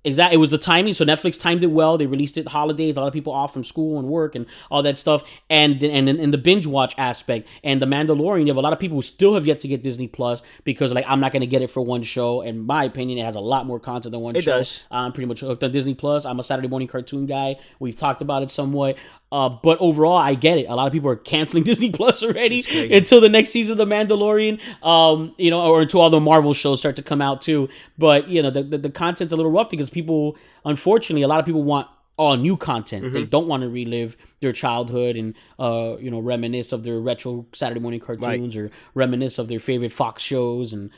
Exactly, it was the timing. So Netflix timed it well. They released it holidays. A lot of people off from school and work and all that stuff. And in the binge watch aspect, and The Mandalorian, you have a lot of people who still have yet to get Disney Plus because, I'm not going to get it for one show. In my opinion, it has a lot more content than one show. It does. I'm pretty much hooked on Disney Plus. I'm a Saturday morning cartoon guy. We've talked about it somewhat. But overall, I get it. A lot of people are canceling Disney Plus already until the next season of The Mandalorian, or until all the Marvel shows start to come out too. But, the content's a little rough because people, unfortunately, a lot of people want all new content. They don't want to relive their childhood and reminisce of their retro Saturday morning cartoons or reminisce of their favorite Fox shows and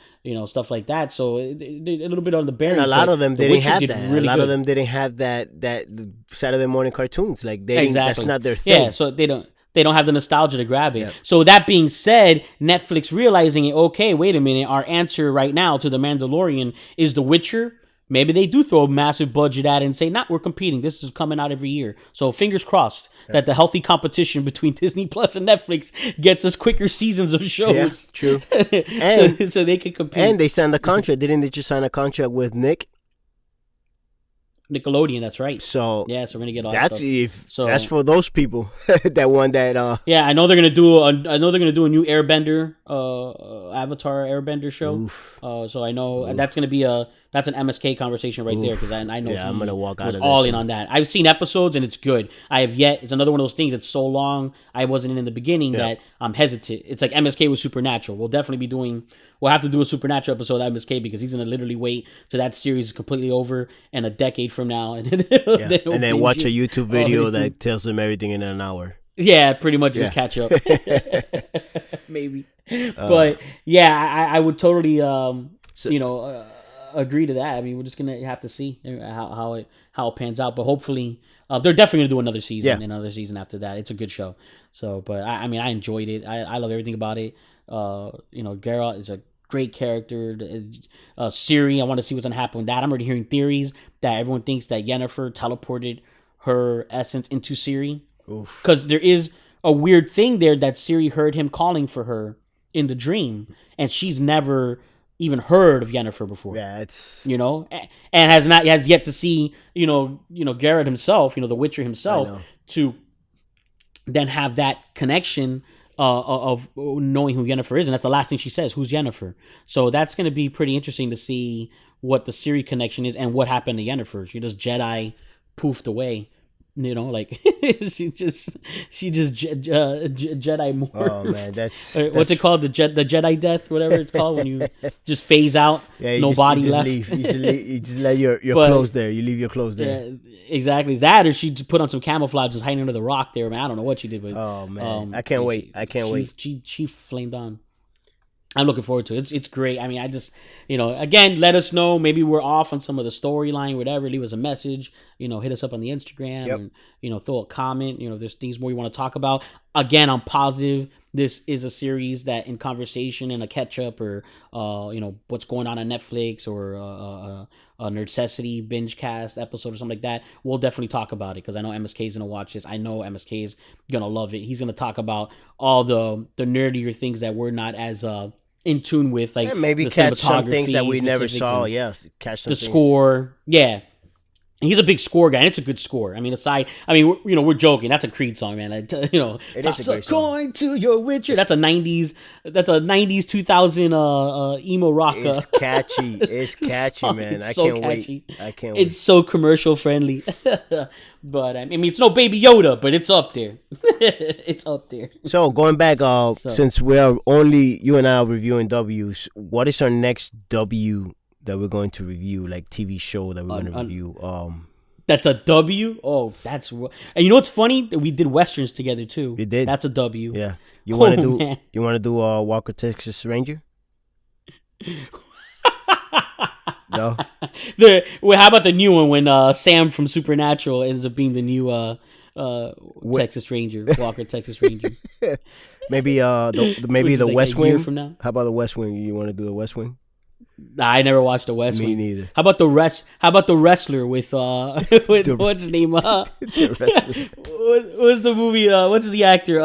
stuff like that. So a little bit on the bearings. And a lot of them didn't have that. Really a lot good. of them didn't have that Saturday morning cartoons. Like they didn't, that's not their thing. Yeah, so they don't have the nostalgia to grab it. Yeah. So that being said, Netflix realizing it, okay, wait a minute, our answer right now to The Mandalorian is The Witcher. Maybe they do throw a massive budget at it and say, nah, we're competing. This is coming out every year. So fingers crossed that the healthy competition between Disney Plus and Netflix gets us quicker seasons of shows. Yeah, true. And, so they can compete. And they signed a contract. Didn't they just sign a contract with Nick? Nickelodeon, that's right. So yeah, so we're gonna get all that stuff. That's for those people that want that. Yeah, I know they're gonna do a new Airbender, Avatar Airbender show. Oof. So I know that's gonna be that's an MSK conversation right there because I know I'm gonna walk out was of all this in on that. I've seen episodes and it's good. It's another one of those things. It's so long. I wasn't in the beginning that I'm hesitant. It's like MSK with Supernatural. We'll have to do a Supernatural episode of MSK because he's gonna literally wait till that series is completely over and a decade from now, and then watch a YouTube video that tells them everything in an hour. Yeah, pretty much just catch up. Maybe, but yeah, I would totally agree to that. I mean, we're just gonna have to see how it pans out, but hopefully they're definitely gonna do another season after that. It's a good show. So, but I mean, I enjoyed it. I love everything about it. Geralt is a great character. Ciri, I want to see what's gonna happen with that. I'm already hearing theories that everyone thinks that Yennefer teleported her essence into Ciri, because there is a weird thing there that Ciri heard him calling for her in the dream, and she's never even heard of Yennefer before. Yeah, it's and has yet to see Geralt himself, the Witcher himself, to then have that connection of knowing who Yennefer is, and that's the last thing she says. Who's Yennefer? So that's going to be pretty interesting to see what the Ciri connection is and what happened to Yennefer. She just Jedi poofed away. Like she just Jedi morphed. Oh man, that's what's it called? The Jedi death, whatever it's called, when you just phase out, body left. Leave. You just let your clothes there. You leave your clothes there. Yeah, exactly. That, or she just put on some camouflage, just hiding under the rock there. Man, I don't know what she did, but oh man, I can't wait. She flamed on. I'm looking forward to it. It's great. I mean, I just, again, let us know. Maybe we're off on some of the storyline, whatever. Leave us a message. Hit us up on the Instagram and, throw a comment. If there's things more you want to talk about. Again, I'm positive this is a series that in conversation and a catch up or, what's going on Netflix or a Nerdcessity binge cast episode or something like that. We'll definitely talk about it because I know MSK is going to watch this. I know MSK is going to love it. He's going to talk about all the nerdier things that we're not as in tune with, like maybe catch some things that we never saw. Yeah, catch some the things. Score. Yeah, he's a big score guy, and it's a good score. I mean, we're joking. That's a Creed song, man. It is a great song. Going to your Witcher. That's a '90s 2000 emo rock. It's catchy. It's catchy, man. It's I so can't catchy. wait. I can't wait. It's so commercial friendly. But I mean, it's no Baby Yoda, but it's up there. It's up there. So going back, since we're only you and I are reviewing W's, what is our next W that we're going to review, like TV show that we're going to review? That's a W. Oh, and you know what's funny? We did westerns together too. We did. That's a W. Yeah. You want to do Walker Texas Ranger? No. How about the new one when Sam from Supernatural ends up being the new Texas Ranger, Walker Texas Ranger? Maybe the like West a year Wing. from now. How about the West Wing? You want to do the West Wing? I never watched the West Wing. Me neither. How about the wrestler with what's his name? The wrestler. What's the movie? What's the actor?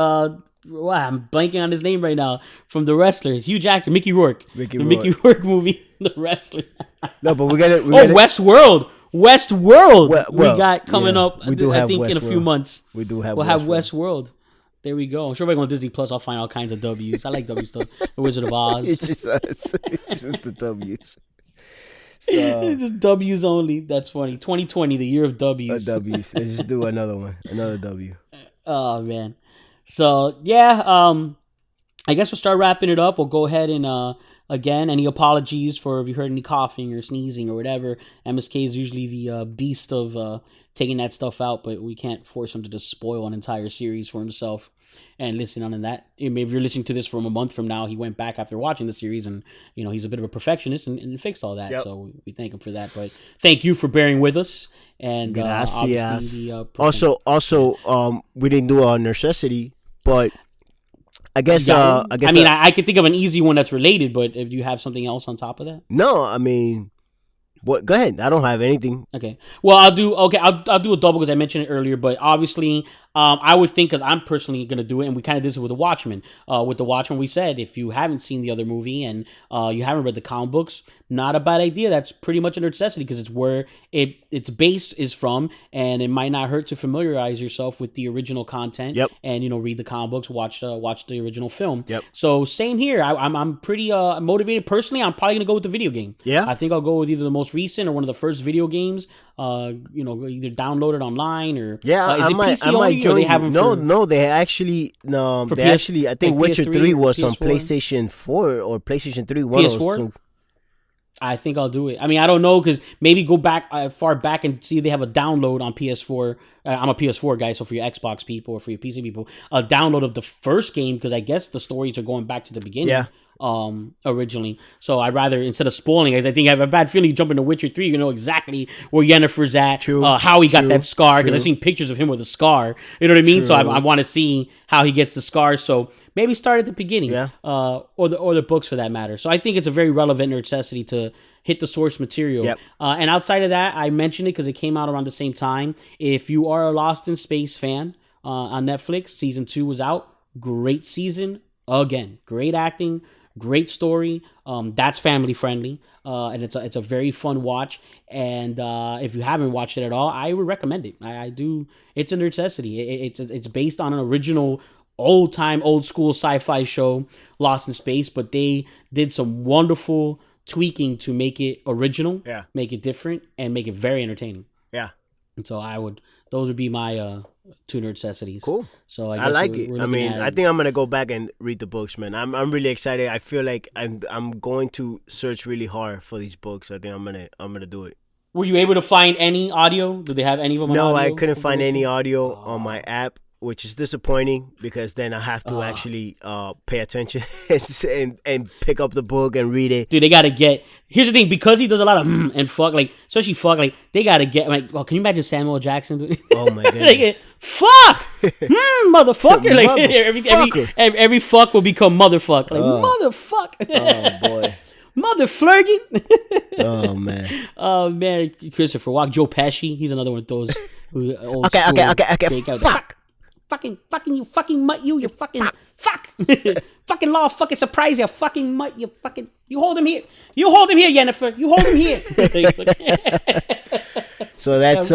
Wow, I'm blanking on his name right now. From The Wrestler, huge actor, Mickey Rourke. Mickey Rourke movie, The Wrestler. No, but we got it. Westworld. Well, we got coming up. We do I have think Westworld. In a few months. We do have. We'll have Westworld. There we go. I'm sure if I go on Disney Plus, I'll find all kinds of W's. I like W stuff. The Wizard of Oz. It's just us. It's just the W's. So, it's just W's only. That's funny. 2020, the year of W's. W's. Let's just do another one. Another W. Oh man. So yeah, I guess we'll start wrapping it up. We'll go ahead and again, any apologies for if you heard any coughing or sneezing or whatever. MSK is usually the beast of taking that stuff out, but we can't force him to just spoil an entire series for himself. And listen, on that, if you're listening to this from a month from now, he went back after watching the series, and he's a bit of a perfectionist and fixed all that. Yep. So we thank him for that. But thank you for bearing with us. And obviously, also, we didn't do a necessity, but I guess I could think of an easy one that's related. But if you have something else on top of that, no, I mean. What? Go ahead. I don't have anything. Okay. Well, I'll do a double because I mentioned it earlier. But obviously, I would think, because I'm personally going to do it, and we kind of did this with The Watchmen. With The Watchmen, we said if you haven't seen the other movie and you haven't read the comic books, not a bad idea. That's pretty much a necessity because it's where its base is from, and it might not hurt to familiarize yourself with the original content. Yep. And read the comic books, watch the original film. Yep. So same here. I'm pretty motivated personally. I'm probably going to go with the video game. Yeah. I think I'll go with either the most recent or one of the first video games. Either download it online or is it PC only, or they have them I think Witcher 3 was on PlayStation 4 or PlayStation 3. PS4? I think I'll do it. I mean, I don't know, because maybe go back far back and see if they have a download on PS4. I'm a PS4 guy, so for your Xbox people or for your PC people, a download of the first game, because I guess the stories are going back to the beginning. Yeah. Originally. So I'd rather, instead of spoiling it, I think I have a bad feeling you jump into Witcher 3, you know exactly where Yennefer's at, how he got that scar, because I've seen pictures of him with a scar. You know what I mean? True. So I want to see how he gets the scar. So maybe start at the beginning, or the books for that matter. So I think it's a very relevant necessity to hit the source material. Yep. And outside of that, I mentioned it because it came out around the same time. If you are a Lost in Space fan on Netflix, season 2 was out. Great season. Again, great acting. Great story. That's family friendly, and it's a very fun watch. And if you haven't watched it at all, I would recommend it. I do. It's a necessity. It's based on an original old school sci-fi show, Lost in Space, but they did some wonderful tweaking to make it original, make it different, and make it very entertaining. Yeah. And so those would be my 2 necessities. Cool. So I like it. I mean, I think I'm gonna go back and read the books, man. I'm really excited. I feel like I'm going to search really hard for these books. I think I'm gonna do it. Were you able to find any audio? Do they have any of them? No, I couldn't find any audio on my app, which is disappointing, because then I have to actually pay attention and pick up the book and read it. Dude, they gotta get. Here's the thing, because he does a lot of and fuck, like especially fuck, like they gotta get. Like, well, can you imagine Samuel Jackson doing? Oh my goodness! Like, fuck, motherfucker! Like every fuck will become motherfuck. Like motherfuck. Oh boy. Mother flirgy. Oh man. Oh man, Christopher Walken, Joe Pesci. He's another one of those. Okay. Fuck. Fucking you fucking mutt, you fucking fuck. Fucking law fucking surprise you fucking mutt, you hold him here, Yennefer, you hold him here. So that's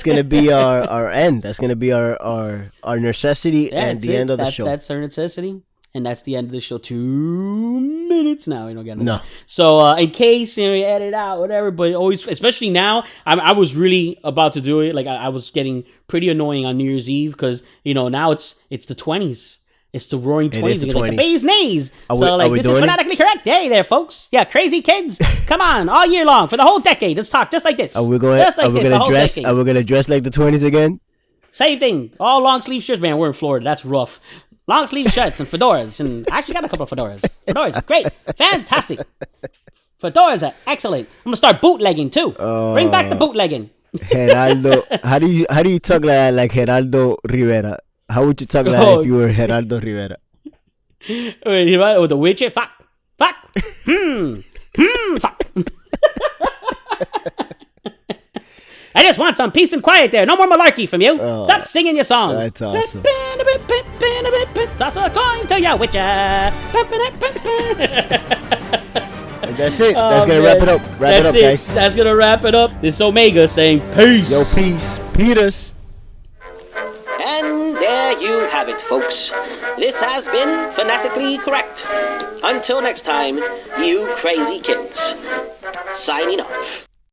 gonna be our end. That's gonna be our necessity and the end of the show. That's our necessity. And that's the end of the show. 2 minutes now. We don't get no. So in case we edit out, whatever, but always, especially now, I was really about to do it. Like I was getting pretty annoying on New Year's Eve because now it's the 20s. It's the roaring 20s. It's like the Bay's Nays. This is Fanatically Correct. Hey there, folks. Yeah, crazy kids. Come on, all year long for the whole decade. Let's talk just like this. Are we gonna dress like the 20s again? Same thing. All long sleeve shirts, man. We're in Florida. That's rough. Long sleeve shirts and fedoras, and I actually got a couple of fedoras. Fedoras are great, fantastic. Fedoras are excellent. I'm gonna start bootlegging too. Bring back the bootlegging. Geraldo, how do you talk like Geraldo Rivera? How would you talk if you were Geraldo Rivera? With the witcher, fuck, fuck. I just want some peace and quiet there. No more malarkey from you. Stop singing your song. That's awesome. Toss a coin to your witcher. And that's it. That's going to wrap it up. Wrap it up, guys. That's going to wrap it up. This is Omega saying peace. Yo, peace. Peters. And there you have it, folks. This has been Fanatically Correct. Until next time, you crazy kids. Signing off.